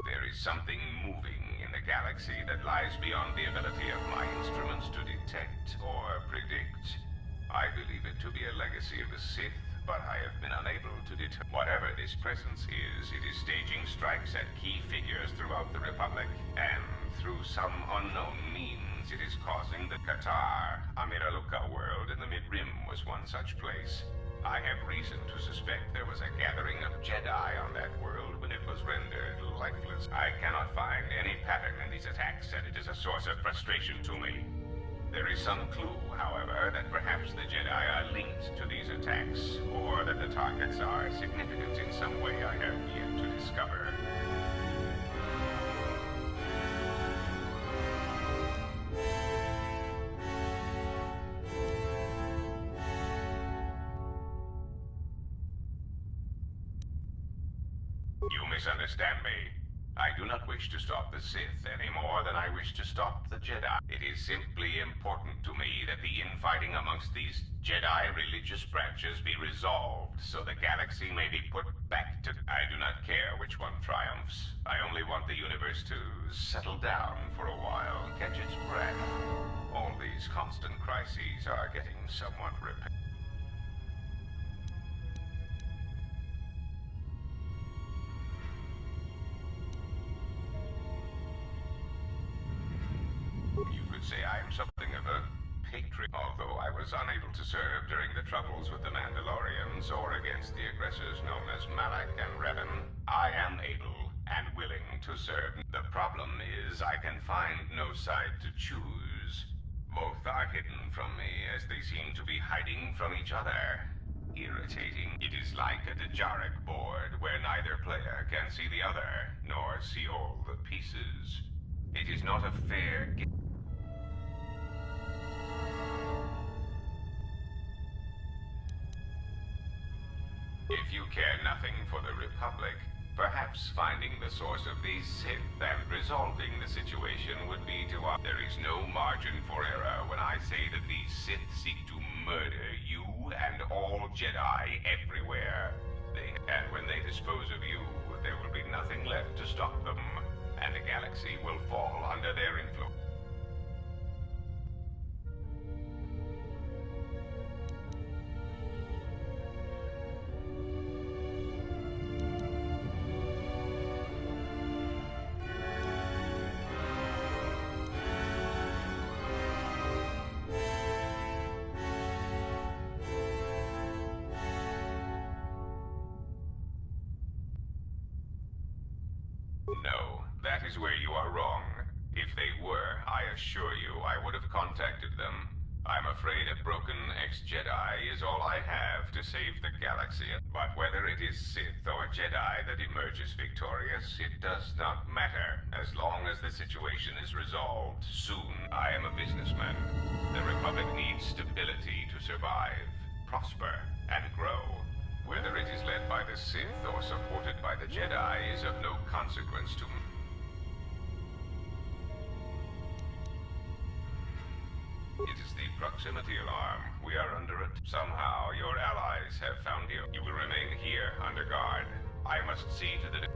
There is something moving in the galaxy that lies beyond the ability of my instruments to detect or predict. I believe it to be a legacy of the Sith, but I have been unable to determine. Whatever this presence is, it is staging strikes at key figures throughout the Republic, and through some unknown means, it is causing the KotOR. Amiraluka world in the Mid-Rim was one such place. I have reason to suspect there was a gathering of Jedi on that world when it was rendered lifeless. I cannot find any pattern in these attacks, and it is a source of frustration to me. There is some clue, however, that perhaps the Jedi are linked to these attacks, or that the targets are significant in some way I have yet to discover. You misunderstand me. I do not wish to stop the Sith any more than I wish to stop the Jedi. It is simply important to me that the infighting amongst these Jedi religious branches be resolved, so the galaxy may be put back to... I do not care which one triumphs. I only want the universe to settle down for a while, catch its breath. All these constant crises are getting somewhat repetitive. You could say I am something of a patriot. Although I was unable to serve during the troubles with the Mandalorians or against the aggressors known as Malak and Revan, I am able and willing to serve. The problem is I can find no side to choose. Both are hidden from me as they seem to be hiding from each other. Irritating. It is like a Jekk'Jekk board where neither player can see the other, nor see all the pieces. It is not a fair game. If you care nothing for the Republic, perhaps finding the source of these Sith and resolving the situation would be to... There is no margin for error when I say that these Sith seek to murder you and all Jedi everywhere. And when they dispose of you, there will be nothing left to stop them, and the galaxy will fall under their influence. No, that is where you are wrong. If they were, I assure you, I would have contacted them. I'm afraid a broken ex-Jedi is all I have to save the galaxy. But whether it is Sith or Jedi that emerges victorious, it does not matter, as long as the situation is resolved soon. I am a businessman. The Republic needs stability to survive, prosper, and grow. Whether it is led by the Sith or supported by the Jedi is of no consequence to me. It is the proximity alarm. We are under it. Somehow, your allies have found you. You will remain here under guard. I must see to the...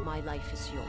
my life is yours.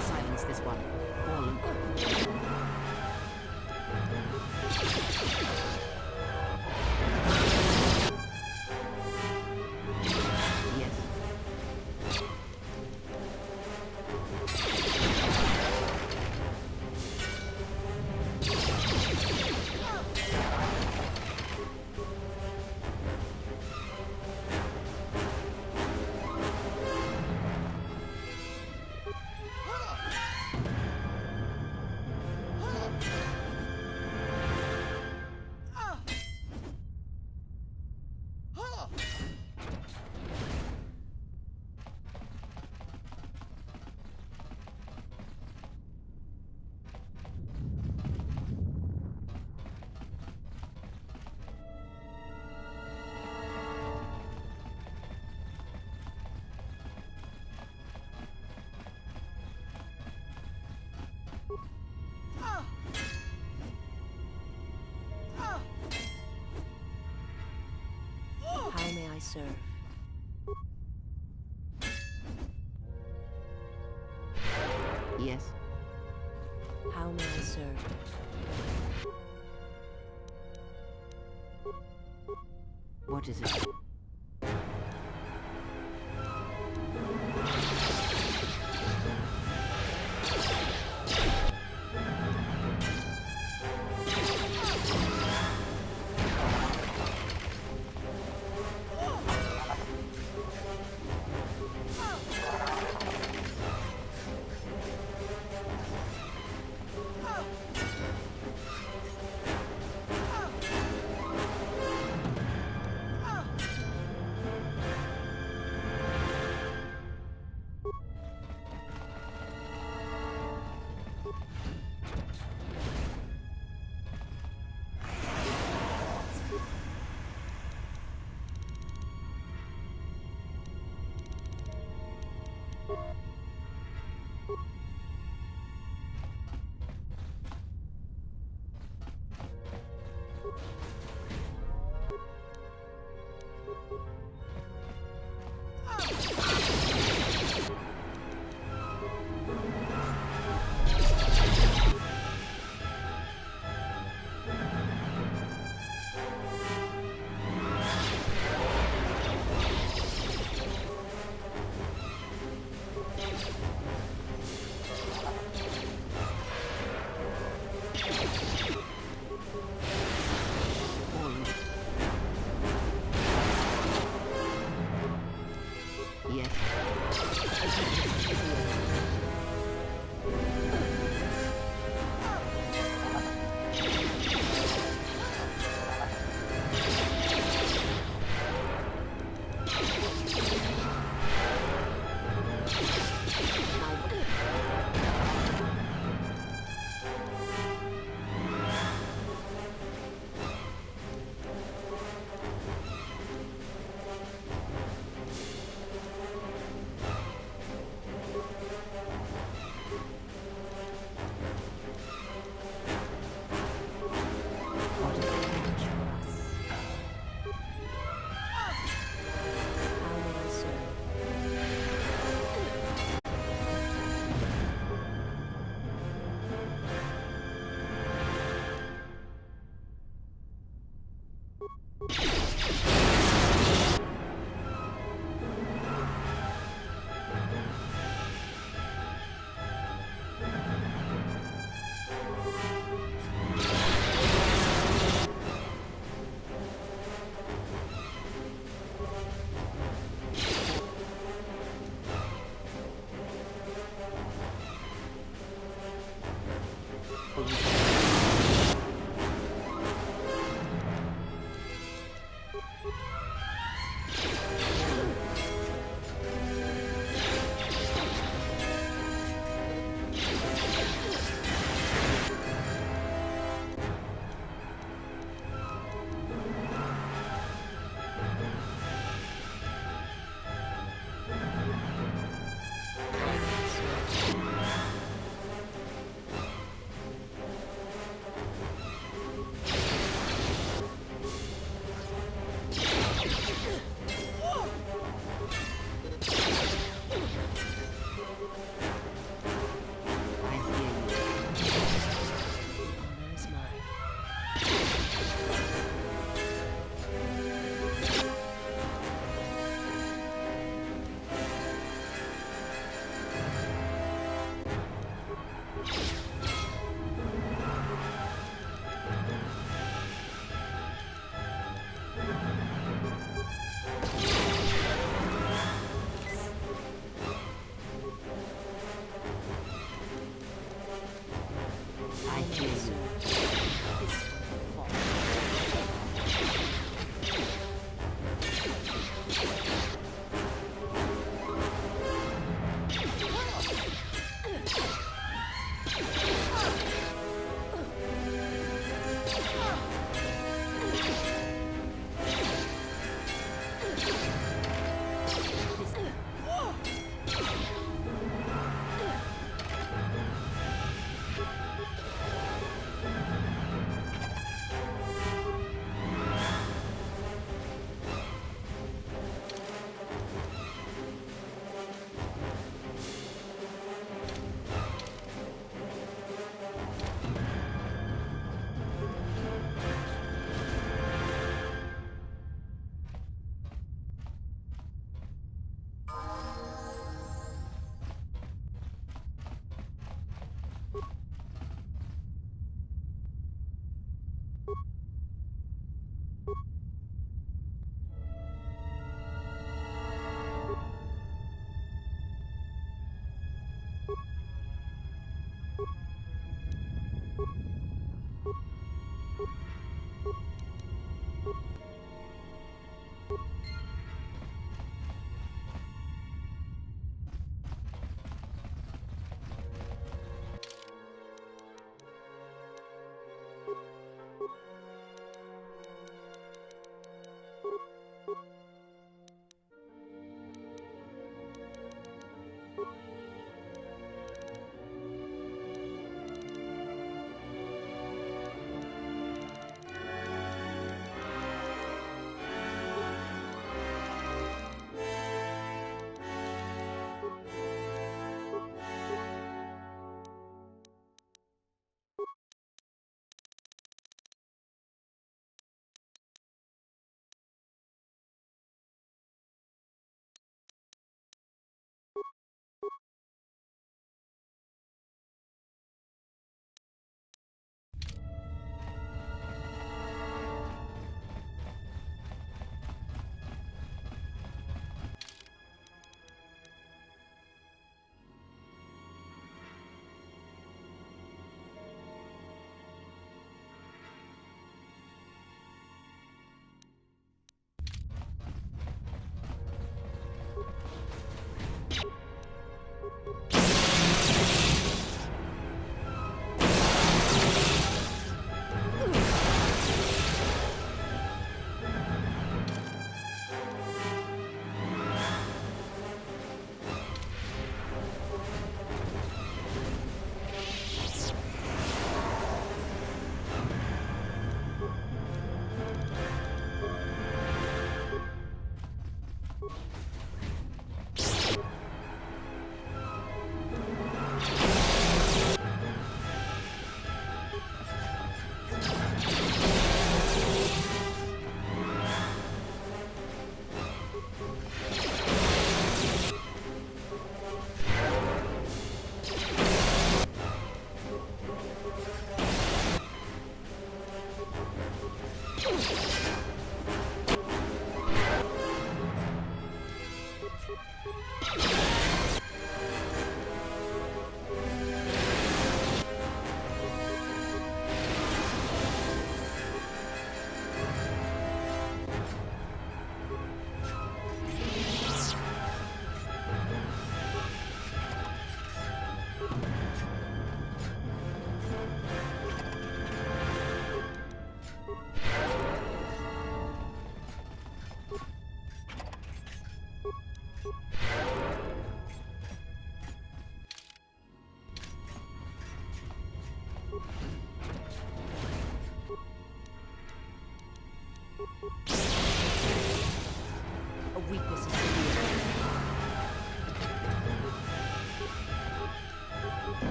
Silence this one. Fallen. How may I serve? Yes. How may I serve? What is it? Oh!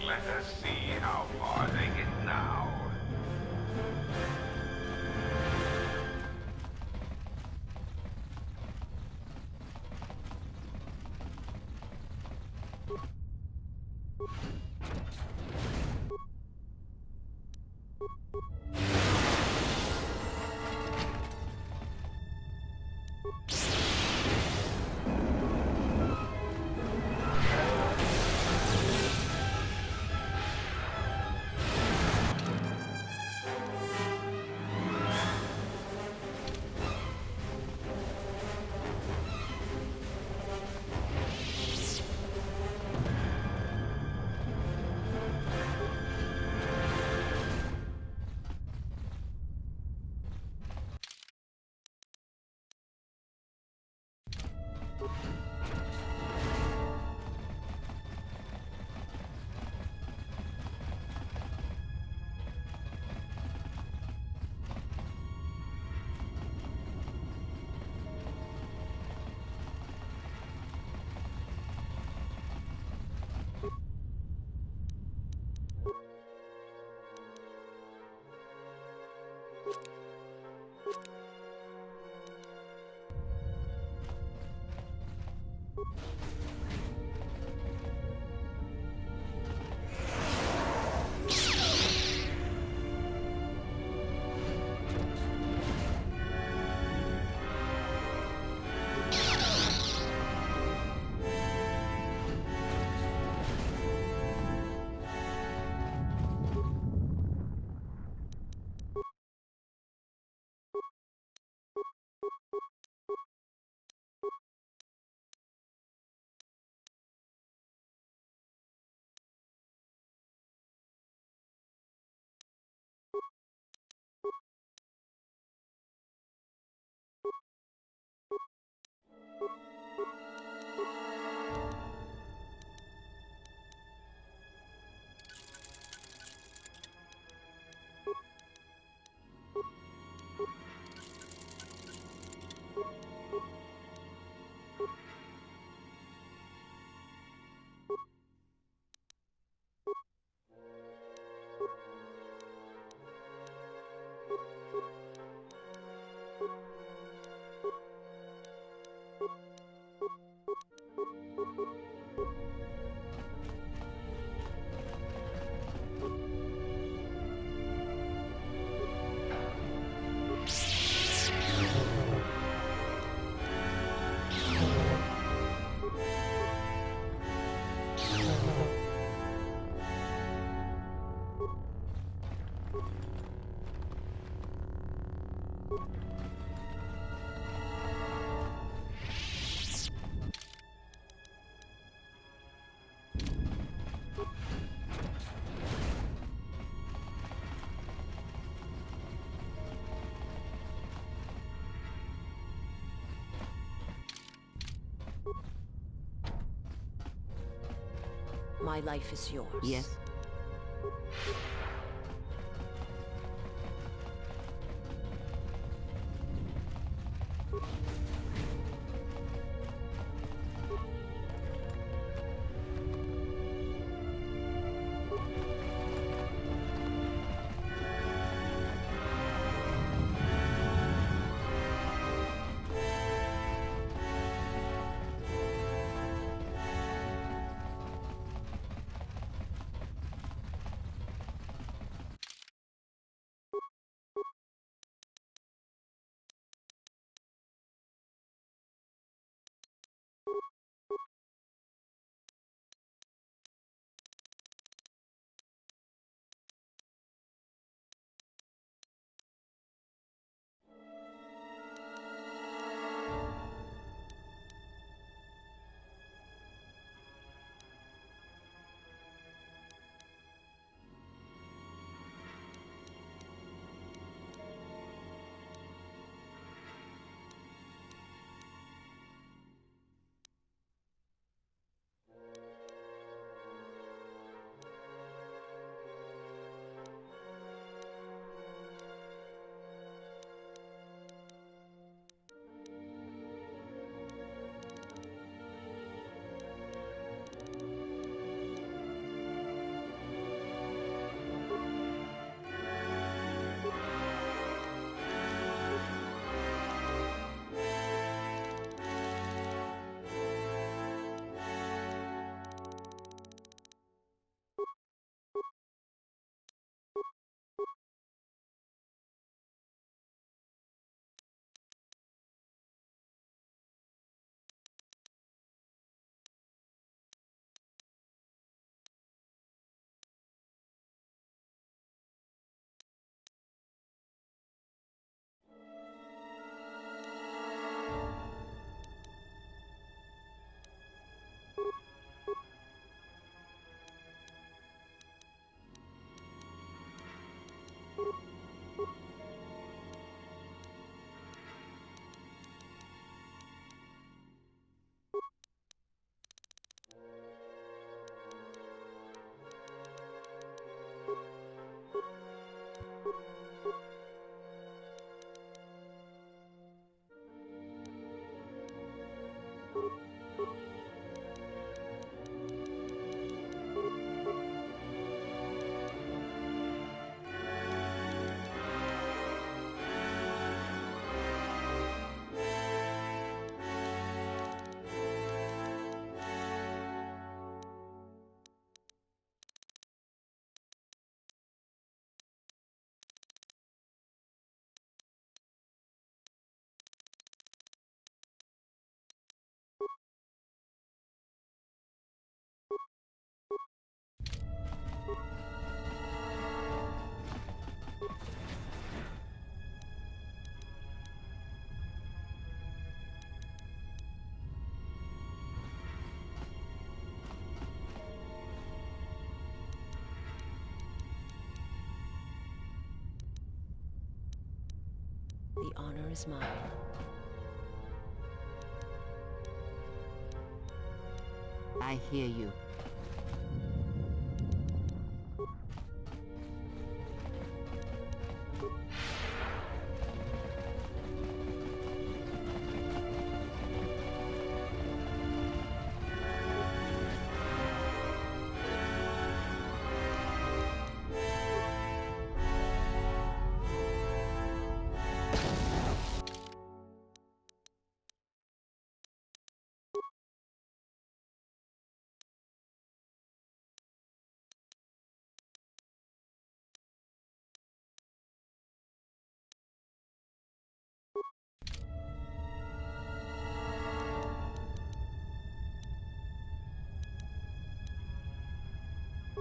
Let us see how far they get now. My life is yours. Yes. The honor is mine. I hear you.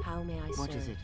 How may I serve? What is it?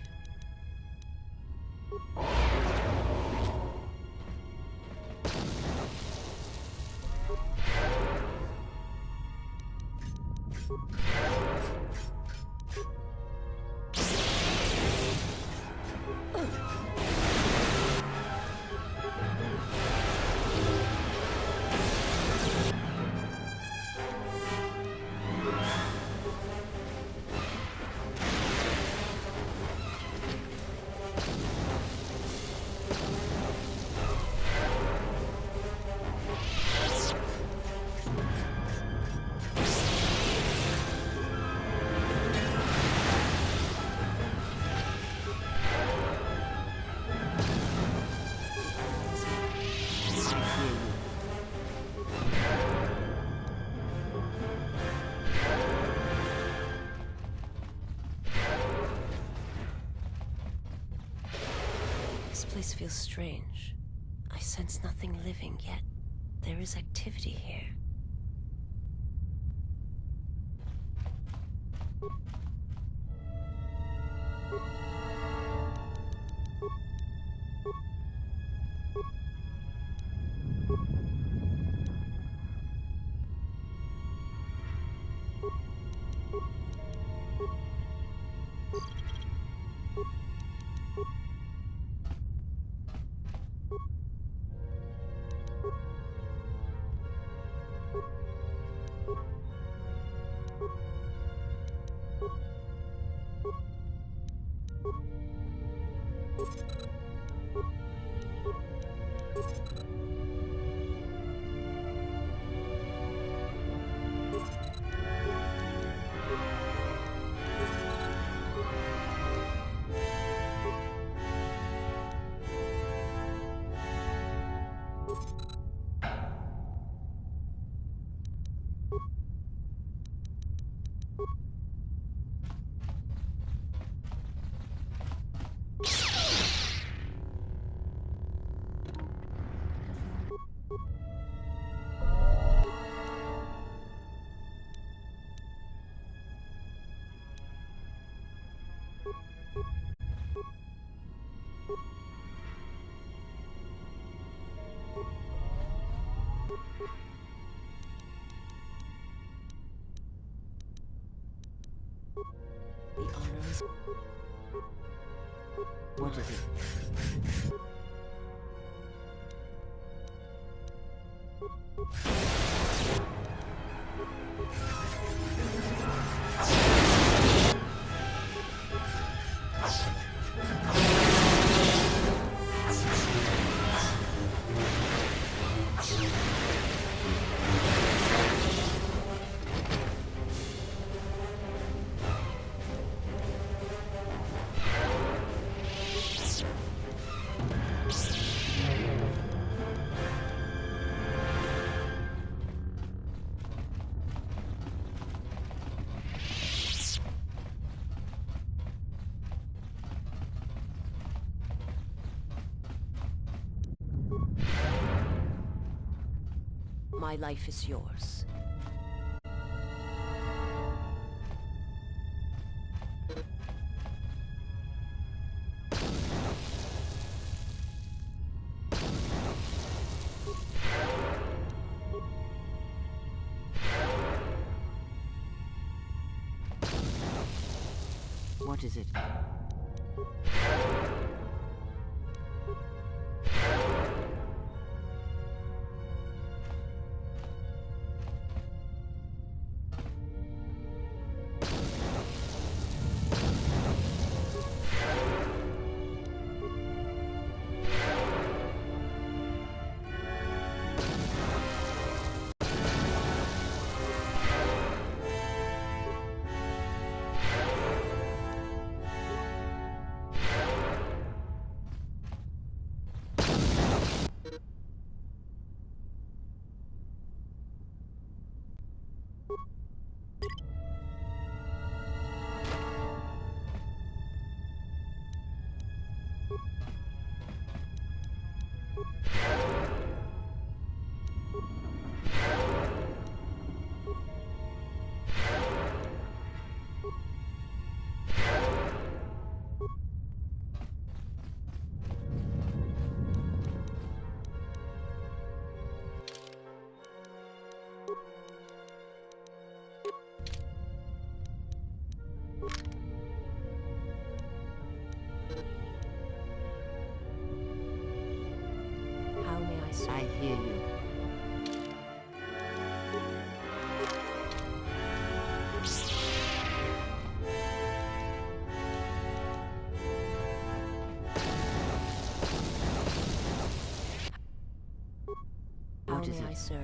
This place feels strange. I sense nothing living, yet there is activity here. The honor is... What is it? My life is yours. What is it? sir. I hear you. How What is may I it? serve?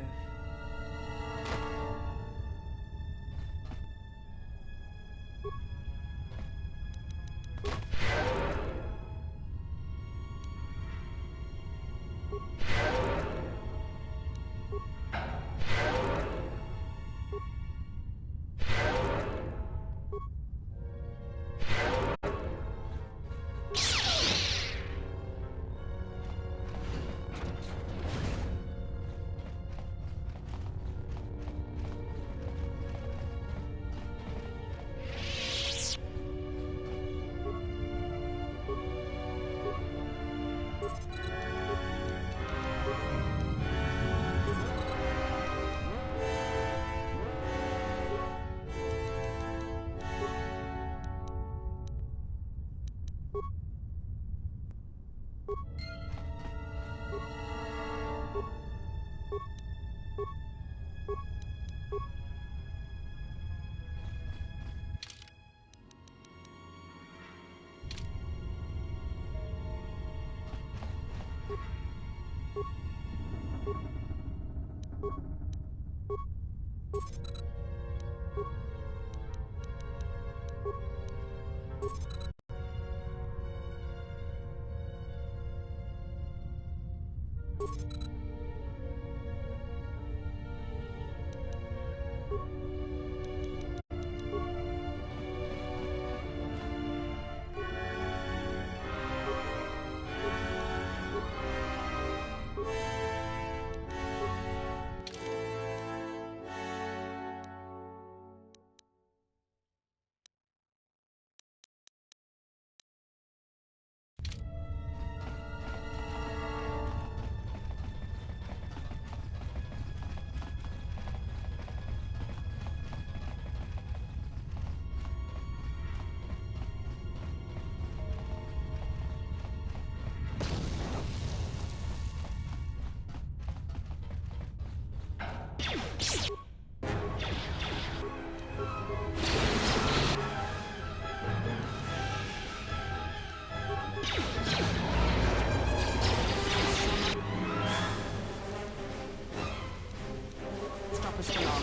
Stop us for long.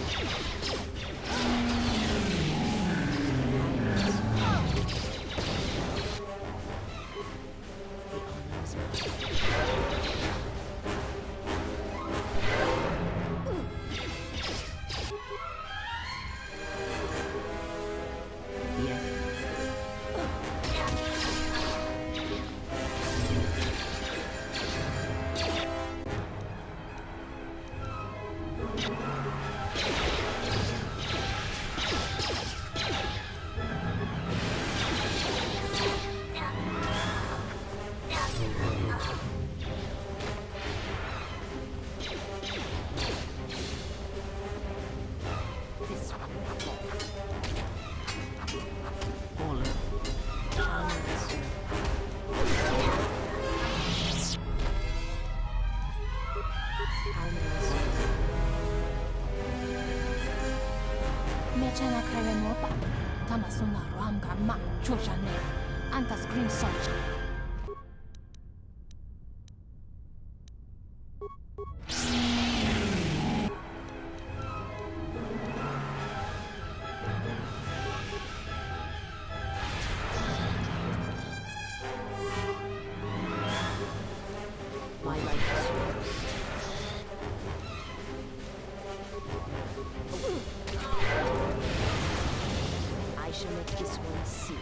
Mechana kreve mopa. Tamasuna ramga ma chojane. Anta scream sonch. My life is yours. I shall make this one see.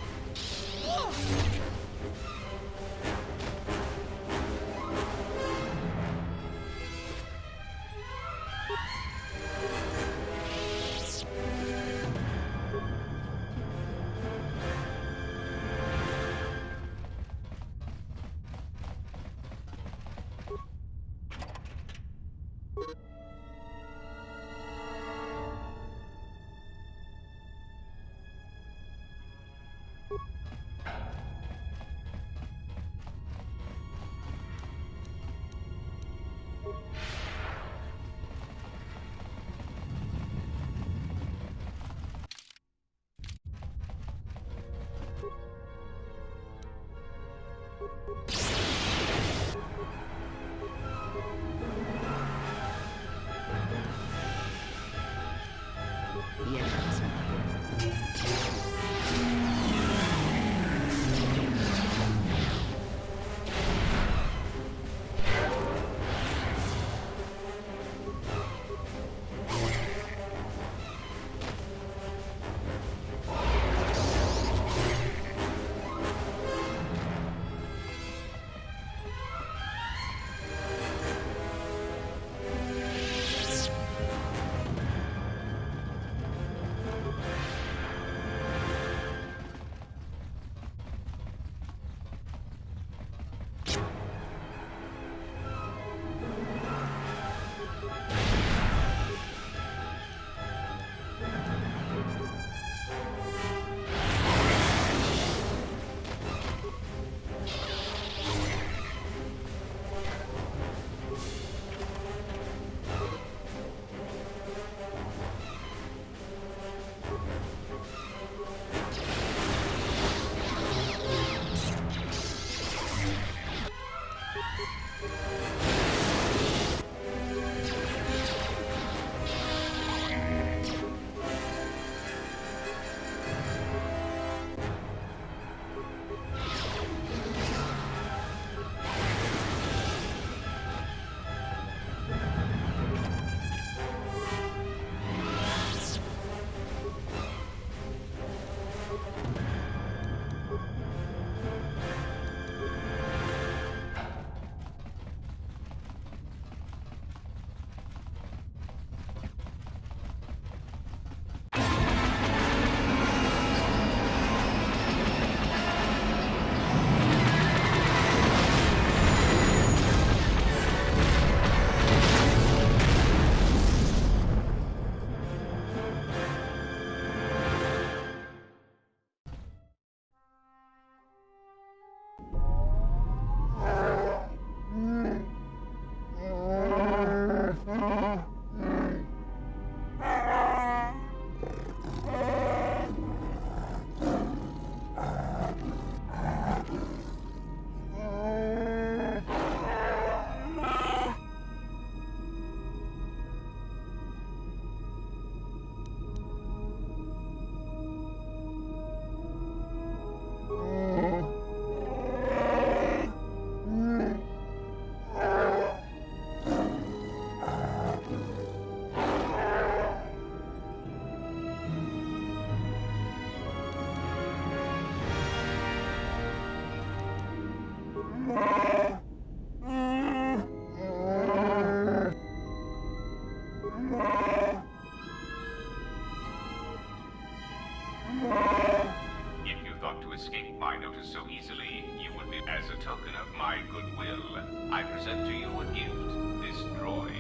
I present to you a gift. This droid.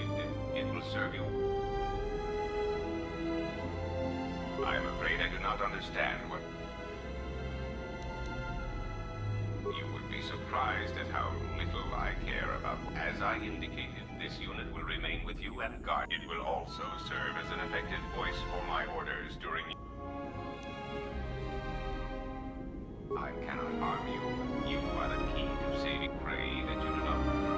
It will serve you. I am afraid I do not understand what... You would be surprised at how little I care about. As I indicated, this unit will remain with you and guard. It will also serve as an effective voice for my orders during... I cannot harm you. You are the key to saving. Pray that you do not...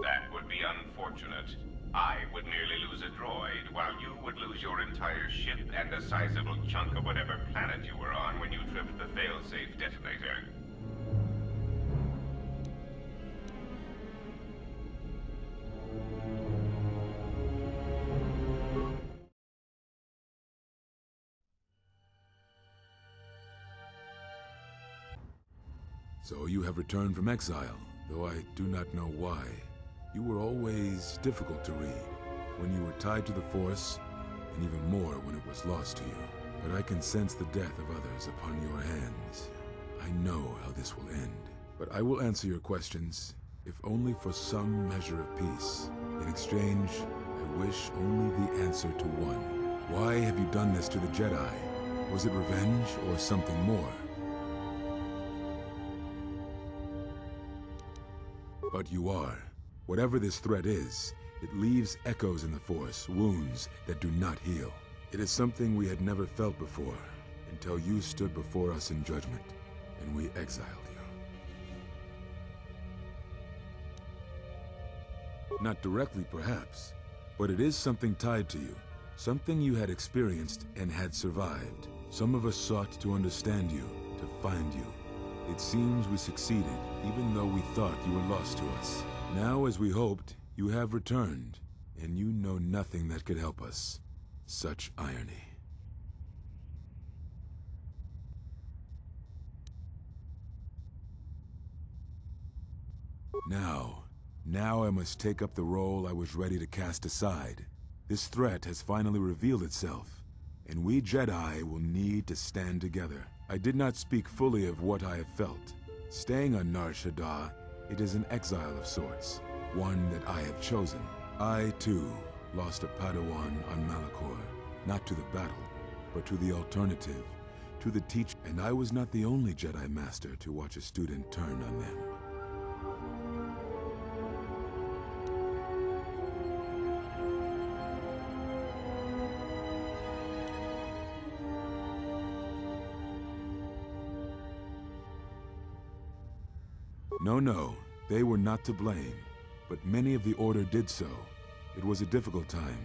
That would be unfortunate. I would nearly lose a droid, while you would lose your entire ship and a sizable chunk of whatever planet you were on when you tripped the failsafe detonator. So you have returned from exile, though I do not know why. You were always difficult to read, when you were tied to the Force, and even more when it was lost to you. But I can sense the death of others upon your hands. I know how this will end. But I will answer your questions, if only for some measure of peace. In exchange, I wish only the answer to one. Why have you done this to the Jedi? Was it revenge or something more? But you are. Whatever this threat is, it leaves echoes in the Force, wounds that do not heal. It is something we had never felt before, and until you stood before us in judgment, and we exiled you. Not directly, perhaps, but it is something tied to you. Something you had experienced and had survived. Some of us sought to understand you, to find you. It seems we succeeded, even though we thought you were lost to us. Now, as we hoped, you have returned, and you know nothing that could help us. Such irony. Now I must take up the role I was ready to cast aside. This threat has finally revealed itself, and we Jedi will need to stand together. I did not speak fully of what I have felt. Staying on Nar Shaddaa, it is an exile of sorts, one that I have chosen. I, too, lost a Padawan on Malachor, not to the battle, but to the alternative, to the teach. And I was not the only Jedi Master to watch a student turn on them. No, they were not to blame, but many of the Order did so. It was a difficult time,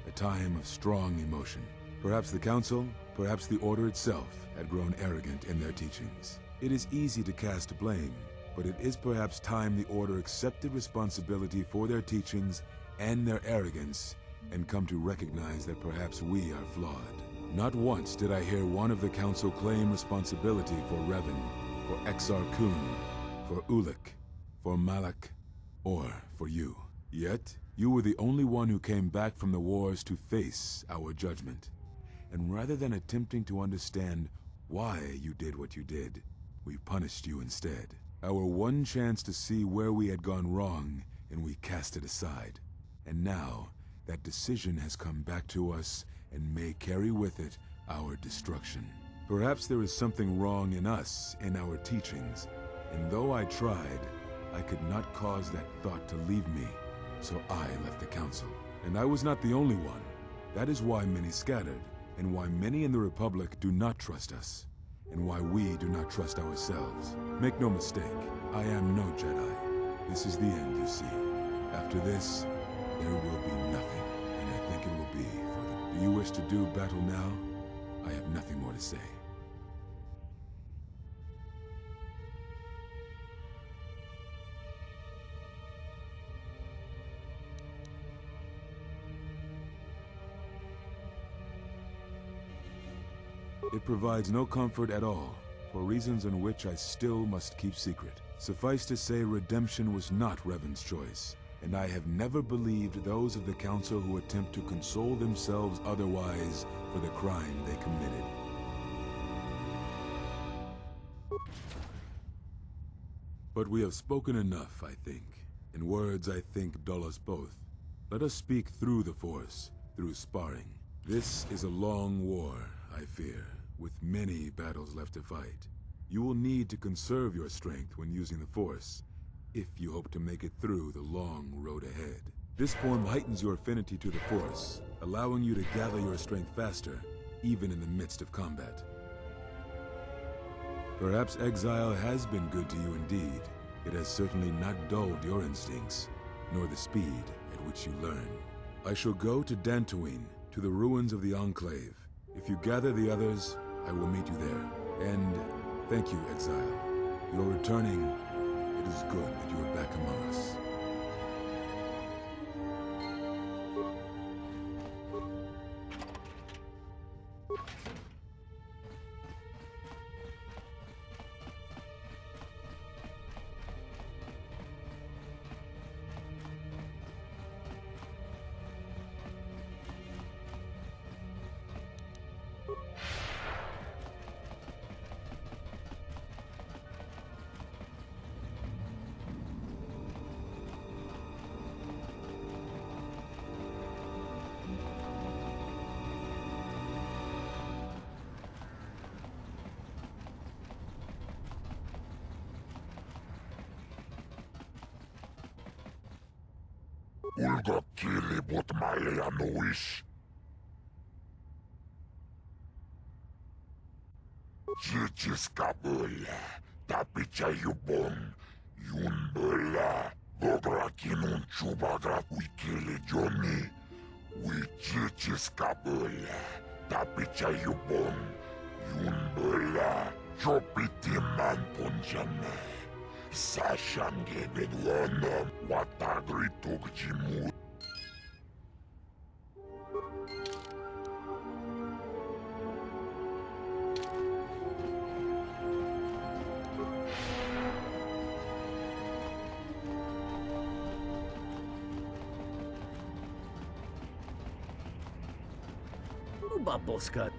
a time of strong emotion. Perhaps the Council, perhaps the Order itself, had grown arrogant in their teachings. It is easy to cast blame, but it is perhaps time the Order accepted responsibility for their teachings and their arrogance, and come to recognize that perhaps we are flawed. Not once did I hear one of the Council claim responsibility for Revan, for Exar Kun, for Ulic, for Malak, or for you. Yet, you were the only one who came back from the wars to face our judgment. And rather than attempting to understand why you did what you did, we punished you instead. Our one chance to see where we had gone wrong, and we cast it aside. And now, that decision has come back to us and may carry with it our destruction. Perhaps there is something wrong in us, in our teachings, and though I tried, I could not cause that thought to leave me, so I left the Council. And I was not the only one. That is why many scattered, and why many in the Republic do not trust us, and why we do not trust ourselves. Make no mistake, I am no Jedi. This is the end, you see. After this, there will be nothing, and I think it will be for the... Do you wish to do battle now? I have nothing more to say. It provides no comfort at all, for reasons in which I still must keep secret. Suffice to say, redemption was not Revan's choice, and I have never believed those of the Council who attempt to console themselves otherwise for the crime they committed. But we have spoken enough, I think, and words, I think, dull us both. Let us speak through the Force, through sparring. This is a long war, I fear, with many battles left to fight. You will need to conserve your strength when using the Force, if you hope to make it through the long road ahead. This form heightens your affinity to the Force, allowing you to gather your strength faster, even in the midst of combat. Perhaps exile has been good to you indeed. It has certainly not dulled your instincts, nor the speed at which you learn. I shall go to Dantooine, to the ruins of the Enclave. If you gather the others, I will meet you there. And thank you, Exile. You're returning. It is good that you are back among us. Ulga kilibut malia nuish. Jekk'Jekk Ell, tapi cayubon, yun bela, bograkinun chubagra wikele jomi, Jekk'Jekk Ell, tapi cayubon, yun bela, jopitiman punjame, sashange bedwana, watagri tugjimu. Baboskat.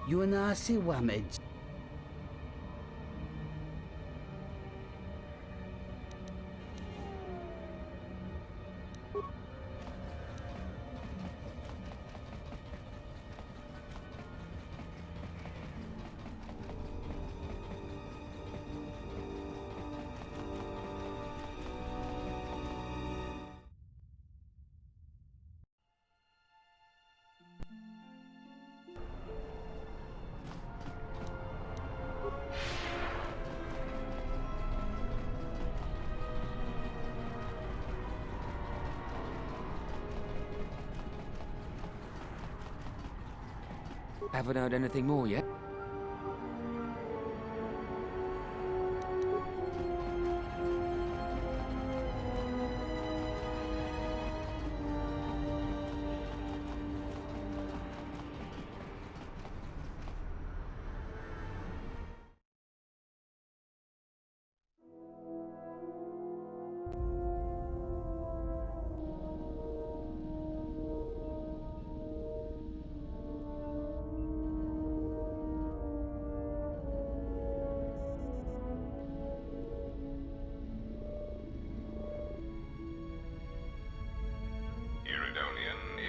Yuna si Wamej. Haven't heard anything more yet.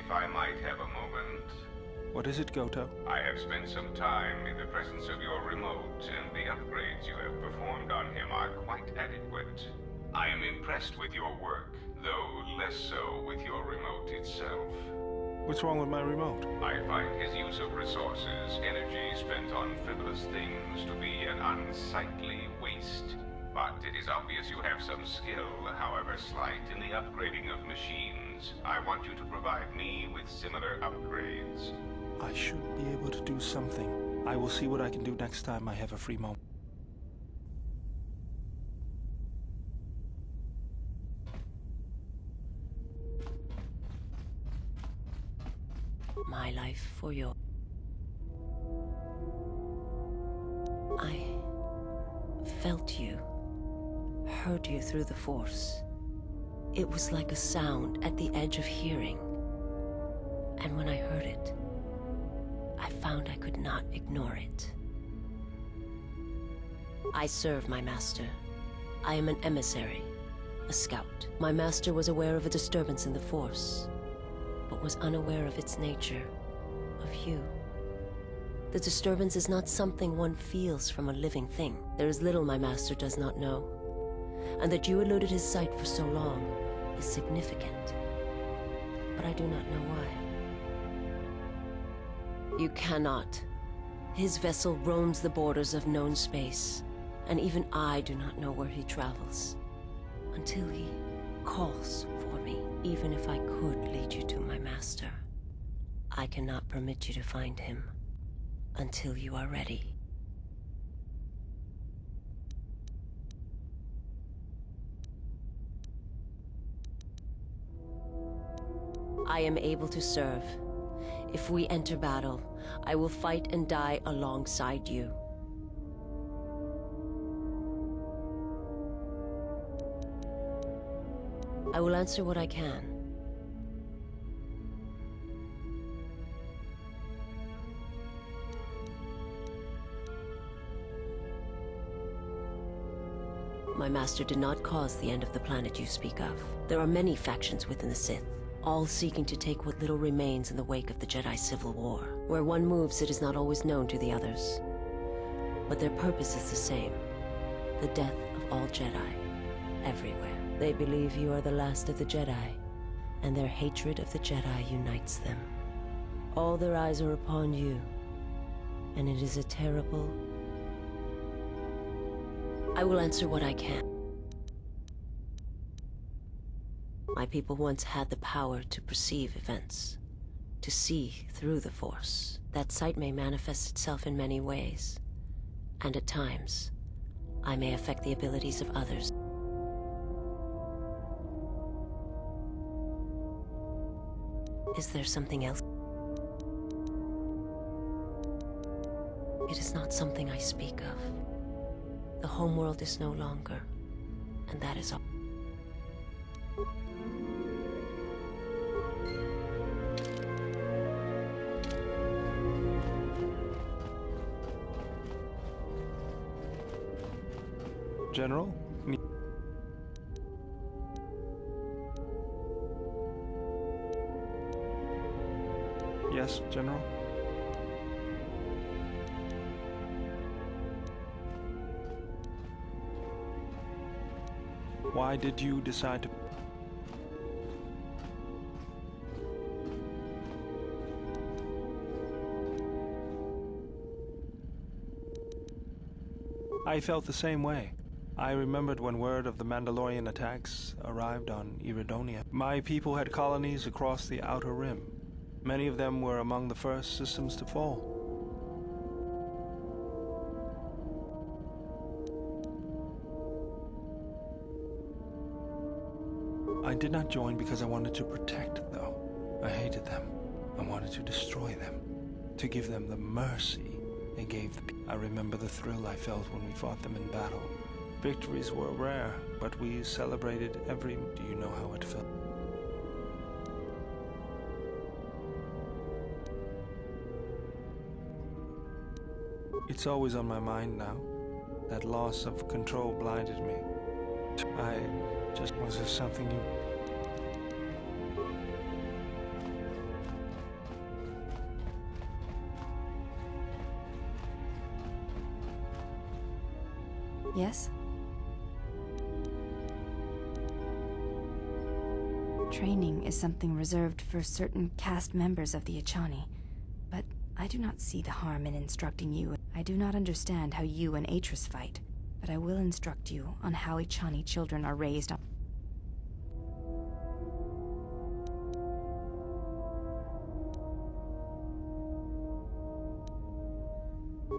If I might have a moment. What is it, Goto? I have spent some time in the presence of your remote, and the upgrades you have performed on him are quite adequate. I am impressed with your work, though less so with your remote itself. What's wrong with my remote? I find his use of resources, energy spent on frivolous things, to be an unsightly waste. But it is obvious you have some skill, however slight, in the upgrading of machines. I want you to provide me with similar upgrades. I should be able to do something. I will see what I can do next time I have a free moment. My life for your... I felt you, heard you through the Force. It was like a sound at the edge of hearing. And when I heard it, I found I could not ignore it. I serve my master. I am an emissary, a scout. My master was aware of a disturbance in the Force, but was unaware of its nature, of you. The disturbance is not something one feels from a living thing. There is little my master does not know, and that you eluded his sight for so long is significant, but I do not know why. You cannot. His vessel roams the borders of known space, and even I do not know where he travels, until he calls for me. Even if I could lead you to my master, I cannot permit you to find him until you are ready. I am able to serve. If we enter battle, I will fight and die alongside you. I will answer what I can. My master did not cause the end of the planet you speak of. There are many factions within the Sith, all seeking to take what little remains in the wake of the Jedi Civil War. Where one moves, it is not always known to the others. But their purpose is the same. The death of all Jedi, everywhere. They believe you are the last of the Jedi, and their hatred of the Jedi unites them. All their eyes are upon you, And it is a terrible... I will answer what I can. My people once had the power to perceive events, to see through the Force. That sight may manifest itself in many ways, and at times, I may affect the abilities of others. Is there something else? It is not something I speak of. The homeworld is no longer, and that is all. General? Yes, General? Why did you decide to... I felt the same way. I remembered when word of the Mandalorian attacks arrived on Iridonia. My people had colonies across the Outer Rim. Many of them were among the first systems to fall. I did not join because I wanted to protect, though. I hated them. I wanted to destroy them. To give them the mercy they gave the people. I remember the thrill I felt when we fought them in battle. Victories were rare, but we celebrated every... Do you know how it felt? It's always on my mind now. That loss of control blinded me. Was there something you... Yes? Training is something reserved for certain caste members of the Echani, but I do not see the harm in instructing you. I do not understand how you and Atris fight, but I will instruct you on how Echani children are raised on.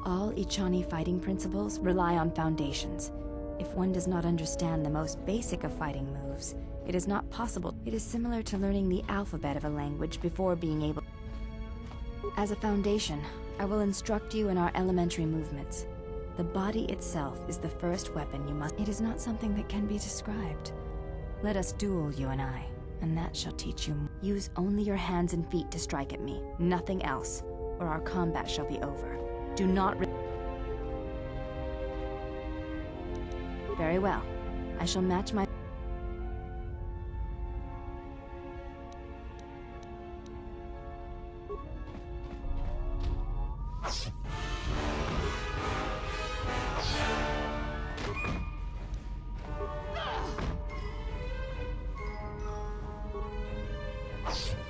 All Echani fighting principles rely on foundations. If one does not understand the most basic of fighting moves, it is not possible. It is similar to learning the alphabet of a language before being able... As a foundation, I will instruct you in our elementary movements. The body itself is the first weapon you must... It is not something that can be described. Let us duel, you and I, and that shall teach you. Use only your hands and feet to strike at me, nothing else, or our combat shall be over. Do not... Very well. I shall match my...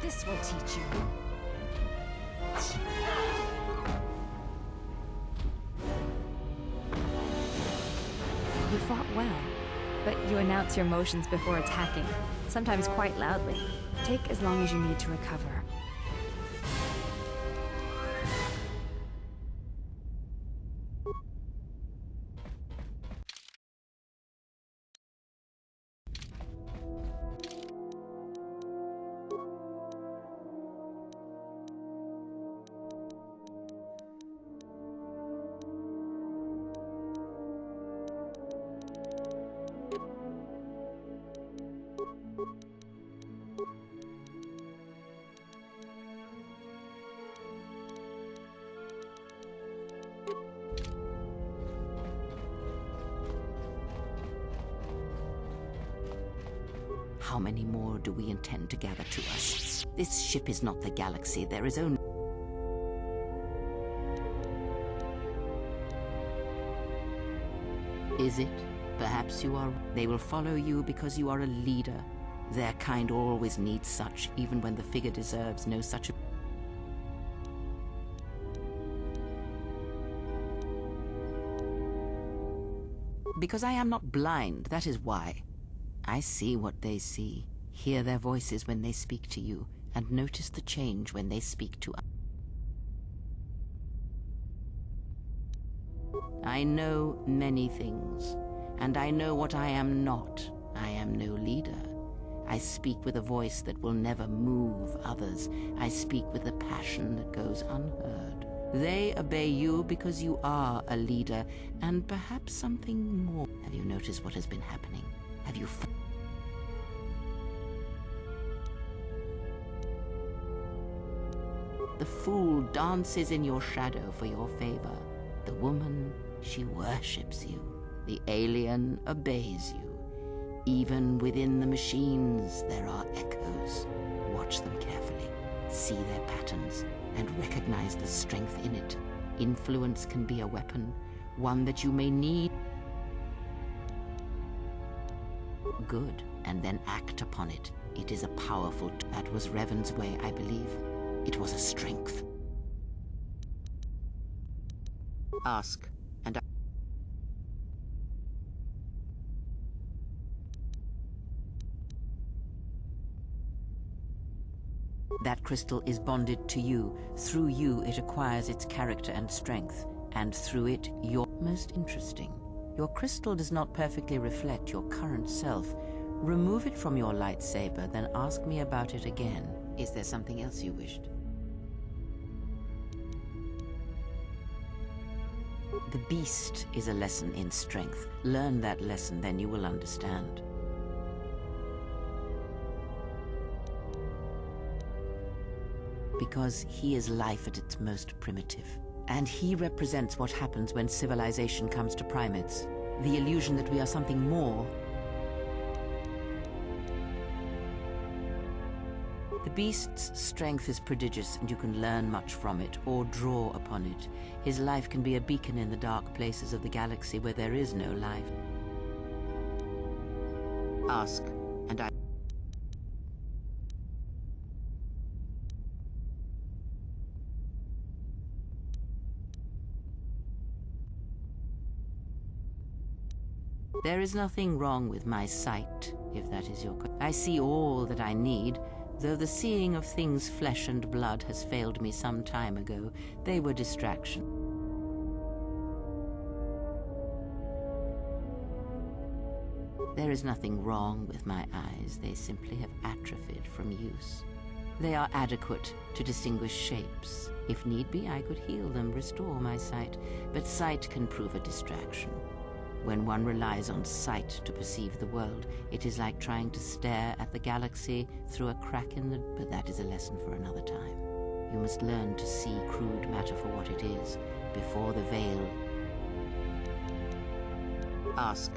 This will teach you. You fought well, but you announce your motions before attacking, sometimes quite loudly. Take as long as you need to recover. How many more do we intend to gather to us? This ship is not the galaxy. There is only... Is it? Perhaps you are... They will follow you because you are a leader. Their kind always needs such, even when the figure deserves no such... Because I am not blind, that is why. I see what they see, hear their voices when they speak to you, and notice the change when they speak to us. I know many things, and I know what I am not. I am no leader. I speak with a voice that will never move others. I speak with a passion that goes unheard. They obey you because you are a leader, and perhaps something more. Have you noticed what has been happening? Have you... The fool dances in your shadow for your favor. The woman, she worships you. The alien obeys you. Even within the machines, there are echoes. Watch them carefully. See their patterns, and recognize the strength in it. Influence can be a weapon, one that you may need. Good, and then act upon it. It is a powerful... That was Revan's way, I believe. It was a strength. Ask, and that crystal is bonded to you. Through you, it acquires its character and strength, and through it, you're most interesting. Your crystal does not perfectly reflect your current self. Remove it from your lightsaber, then ask me about it again. Is there something else you wished? The beast is a lesson in strength. Learn that lesson, then you will understand. Because he is life at its most primitive. And he represents what happens when civilization comes to primates. The illusion that we are something more. The beast's strength is prodigious, and you can learn much from it, or draw upon it. His life can be a beacon in the dark places of the galaxy where there is no life. Ask, and I... There is nothing wrong with my sight, if that is your question. I see all that I need, though the seeing of things flesh and blood has failed me some time ago. They were distraction. There is nothing wrong with my eyes. They simply have atrophied from use. They are adequate to distinguish shapes. If need be, I could heal them, restore my sight, but sight can prove a distraction. When one relies on sight to perceive the world, it is like trying to stare at the galaxy through a crack in the... But that is a lesson for another time. You must learn to see crude matter for what it is, before the veil. Ask.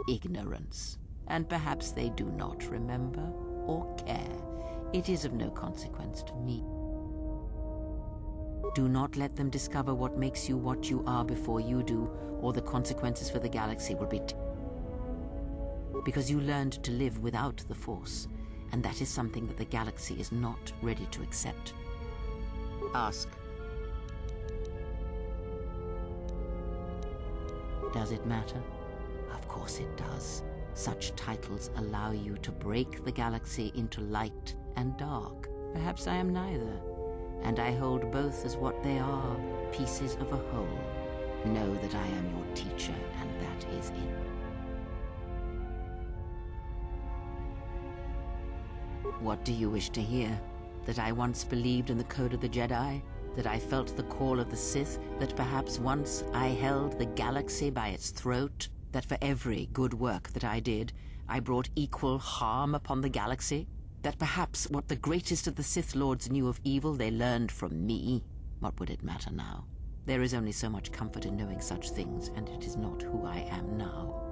Ignorance, and perhaps they do not remember or care. It is of no consequence to me. Do not let them discover what makes you what you are before you do, or the consequences for the galaxy will be because you learned to live without the Force, and that is something that the galaxy is not ready to accept. Ask. Does it matter? Of course it does. Such titles allow you to break the galaxy into light and dark. Perhaps I am neither, and I hold both as what they are, pieces of a whole. Know that I am your teacher, and that is it. What do you wish to hear? That I once believed in the code of the Jedi? That I felt the call of the Sith? That perhaps once I held the galaxy by its throat? That for every good work that I did, I brought equal harm upon the galaxy? That perhaps what the greatest of the Sith Lords knew of evil they learned from me? What would it matter now? There is only so much comfort in knowing such things, and it is not who I am now.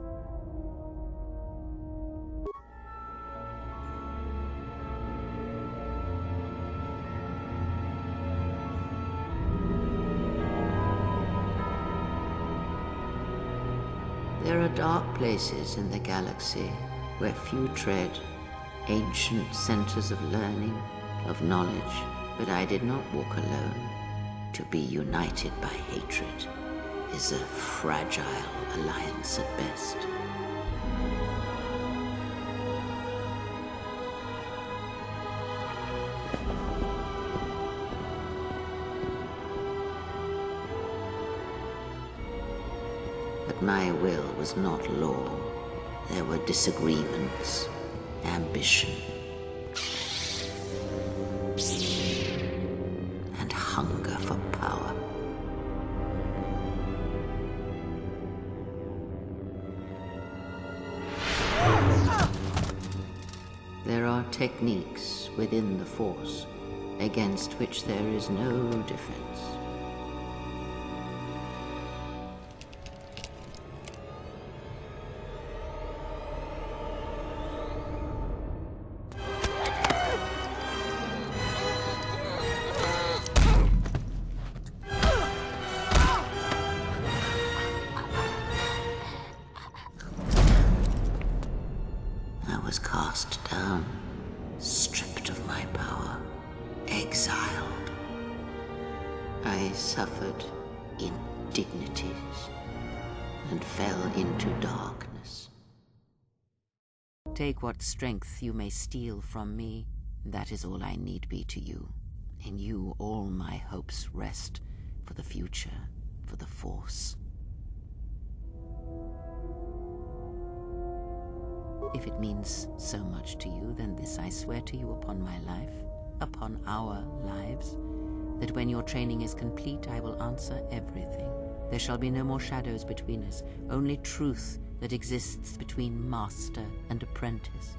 There are dark places in the galaxy where few tread, ancient centers of learning, of knowledge, but I did not walk alone. To be united by hatred is a fragile alliance at best. But my will was not law. There were disagreements, ambition, and hunger for power. There are techniques within the Force against which there is no defense. I was cast down, stripped of my power, exiled. I suffered indignities and fell into darkness. Take what strength you may steal from me. That is all I need be to you. In you all my hopes rest for the future, for the Force. If it means so much to you, then this I swear to you upon my life, upon our lives, that when your training is complete, I will answer everything. There shall be no more shadows between us, only truth that exists between master and apprentice.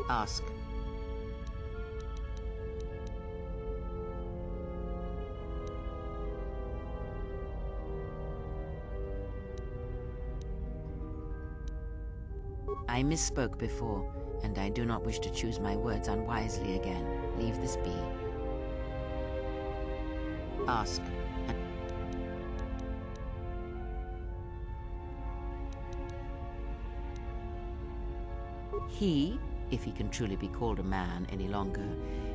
Ask. I misspoke before, and I do not wish to choose my words unwisely again. Leave this be. Ask. He, if he can truly be called a man any longer,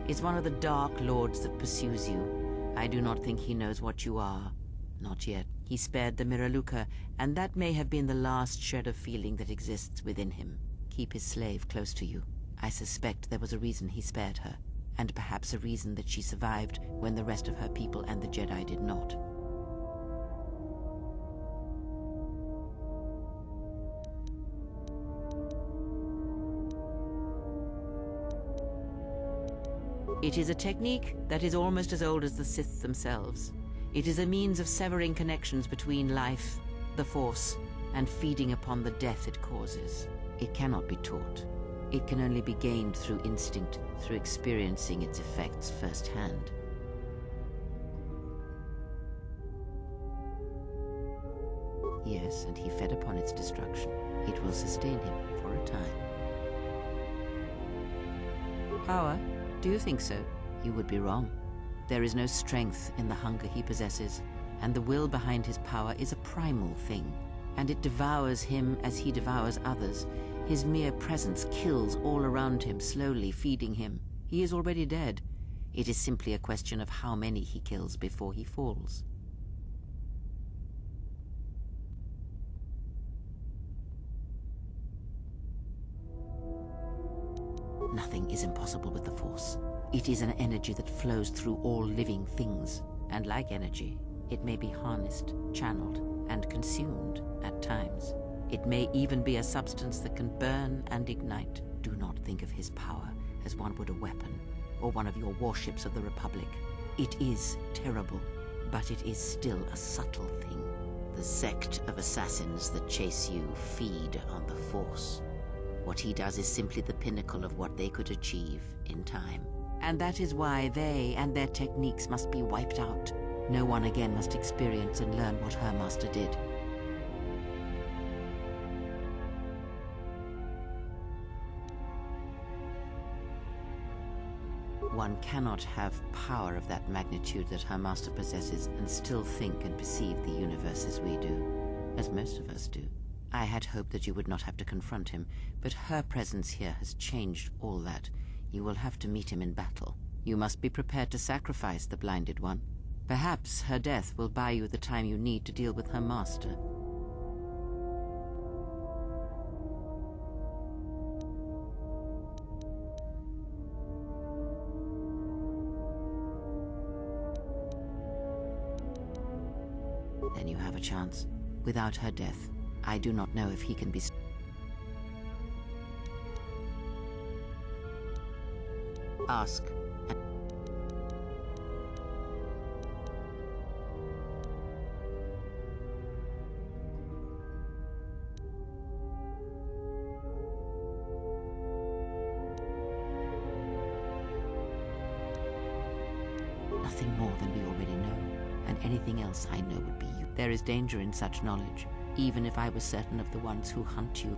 is one of the Dark Lords that pursues you. I do not think he knows what you are. Not yet. He spared the Miraluka, and that may have been the last shred of feeling that exists within him. Keep his slave close to you. I suspect there was a reason he spared her, and perhaps a reason that she survived when the rest of her people and the Jedi did not. It is a technique that is almost as old as the Sith themselves. It is a means of severing connections between life, the Force, and feeding upon the death it causes. It cannot be taught. It can only be gained through instinct, through experiencing its effects firsthand. Yes, and he fed upon its destruction. It will sustain him for a time. Power? Do you think so? You would be wrong. There is no strength in the hunger he possesses, and the will behind his power is a primal thing, and it devours him as he devours others. His mere presence kills all around him, slowly feeding him. He is already dead. It is simply a question of how many he kills before he falls. Nothing is impossible with the Force. It is an energy that flows through all living things, and like energy, it may be harnessed, channeled, and consumed at times. It may even be a substance that can burn and ignite. Do not think of his power as one would a weapon, or one of your warships of the Republic. It is terrible, but it is still a subtle thing. The sect of assassins that chase you feed on the Force. What he does is simply the pinnacle of what they could achieve in time. And that is why they and their techniques must be wiped out. No one again must experience and learn what her master did. One cannot have power of that magnitude that her master possesses and still think and perceive the universe as we do. as most of us do. I had hoped that you would not have to confront him, but her presence here has changed all that. You will have to meet him in battle. You must be prepared to sacrifice the Blinded One. Perhaps her death will buy you the time you need to deal with her master. Then you have a chance. Without her death, I do not know if he can be... Ask. Nothing more than we already know, and anything else I know would be you. There is danger in such knowledge, even if I was certain of the ones who hunt you.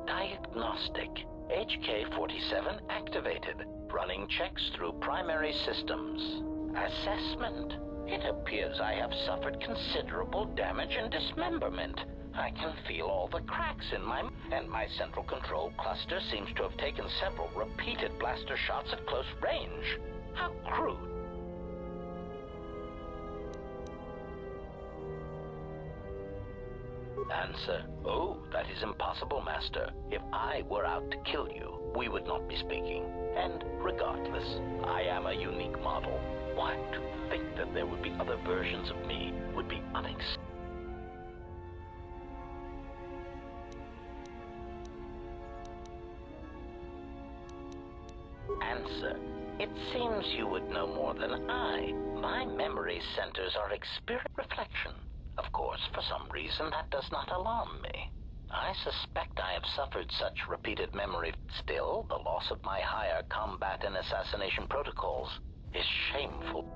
Diagnostic. HK-47 activated. Running checks through primary systems. Assessment. It appears I have suffered considerable damage and dismemberment. I can feel all the cracks in and my central control cluster seems to have taken several repeated blaster shots at close range. How crude. Answer. Oh, that is impossible, Master. If I were out to kill you, we would not be speaking. And regardless, I am a unique model. Why, to think that there would be other versions of me would be unacceptable. Answer. It seems you would know more than I. My memory centers are experience reflection. Of course, for some reason, that does not alarm me. I suspect I have suffered such repeated memory. Still, the loss of my higher combat and assassination protocols is shameful.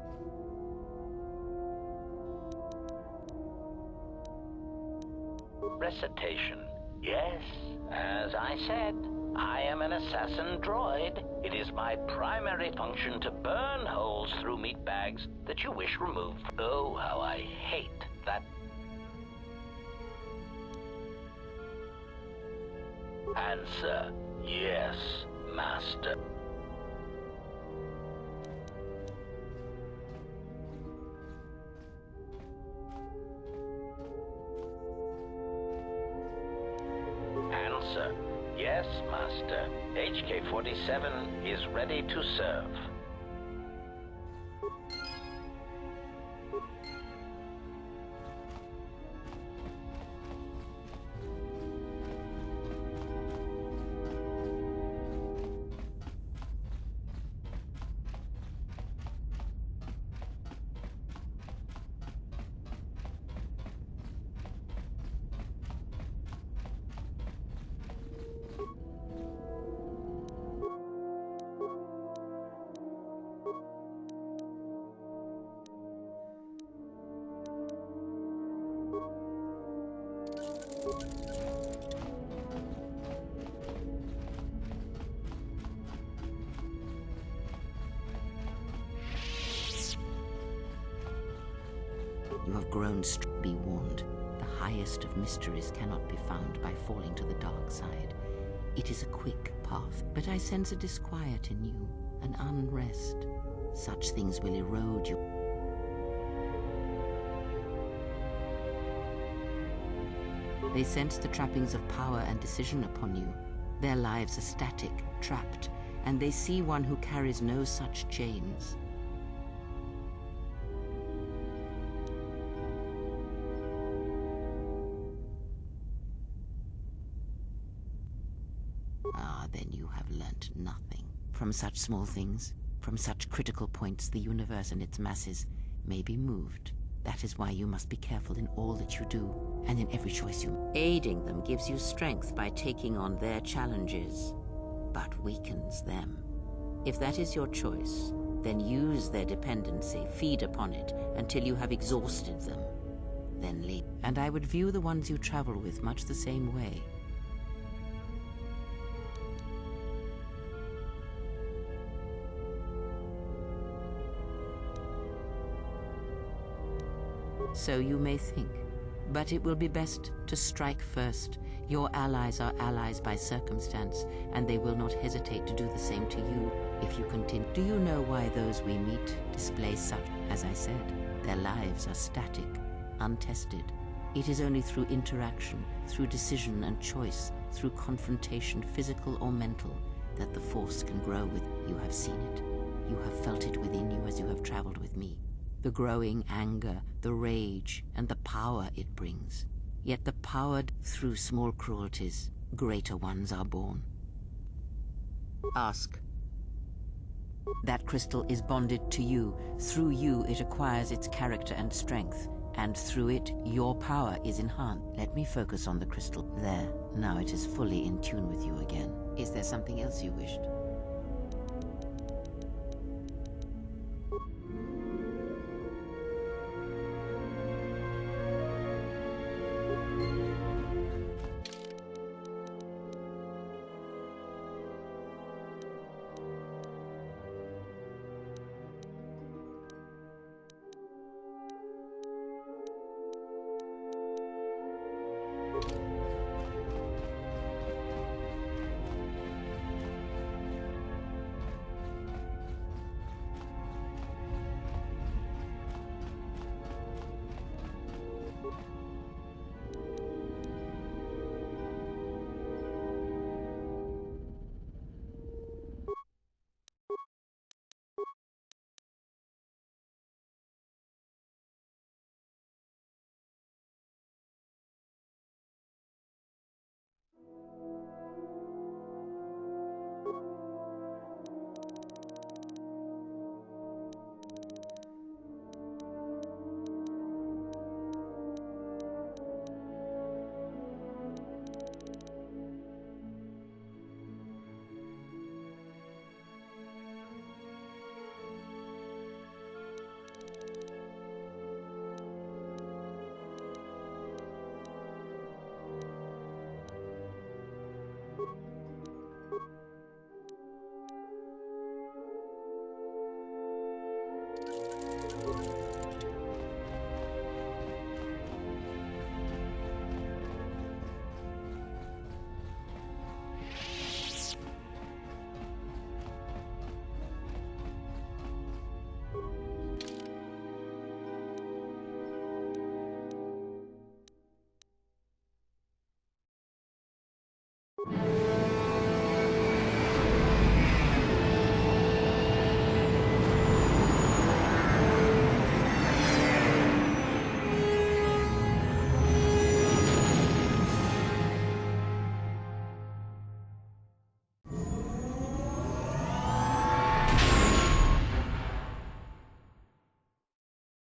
Recitation. Yes, as I said, I am an assassin droid. It is my primary function to burn holes through meat bags that you wish removed. Oh, how I hate that. Answer. Yes, Master. Answer. Yes, Master. HK-47 is ready to serve. You have grown be warned. The highest of mysteries cannot be found by falling to the dark side. It is a quick path, but I sense a disquiet in you, an unrest. Such things will erode you. They sense the trappings of power and decision upon you. Their lives are static, trapped, and they see one who carries no such chains. Then you have learnt nothing. From such small things, from such critical points, the universe and its masses may be moved. That is why you must be careful in all that you do, and in every choice you make. Aiding them gives you strength by taking on their challenges, but weakens them. If that is your choice, then use their dependency, feed upon it, until you have exhausted them. Then leave. And I would view the ones you travel with much the same way. So you may think, but it will be best to strike first. Your allies are allies by circumstance, and they will not hesitate to do the same to you if you continue. Do you know why those we meet display such? As I said, their lives are static, untested. It is only through interaction, through decision and choice, through confrontation, physical or mental, that the Force can grow with. You have seen it. You have felt it within you as you have traveled with me. The growing anger, the rage, and the power it brings. Yet the powered, through small cruelties, greater ones are born. Ask. That crystal is bonded to you. Through you it acquires its character and strength, and through it your power is enhanced. Let me focus on the crystal. There, now it is fully in tune with you again. Is there something else you wished?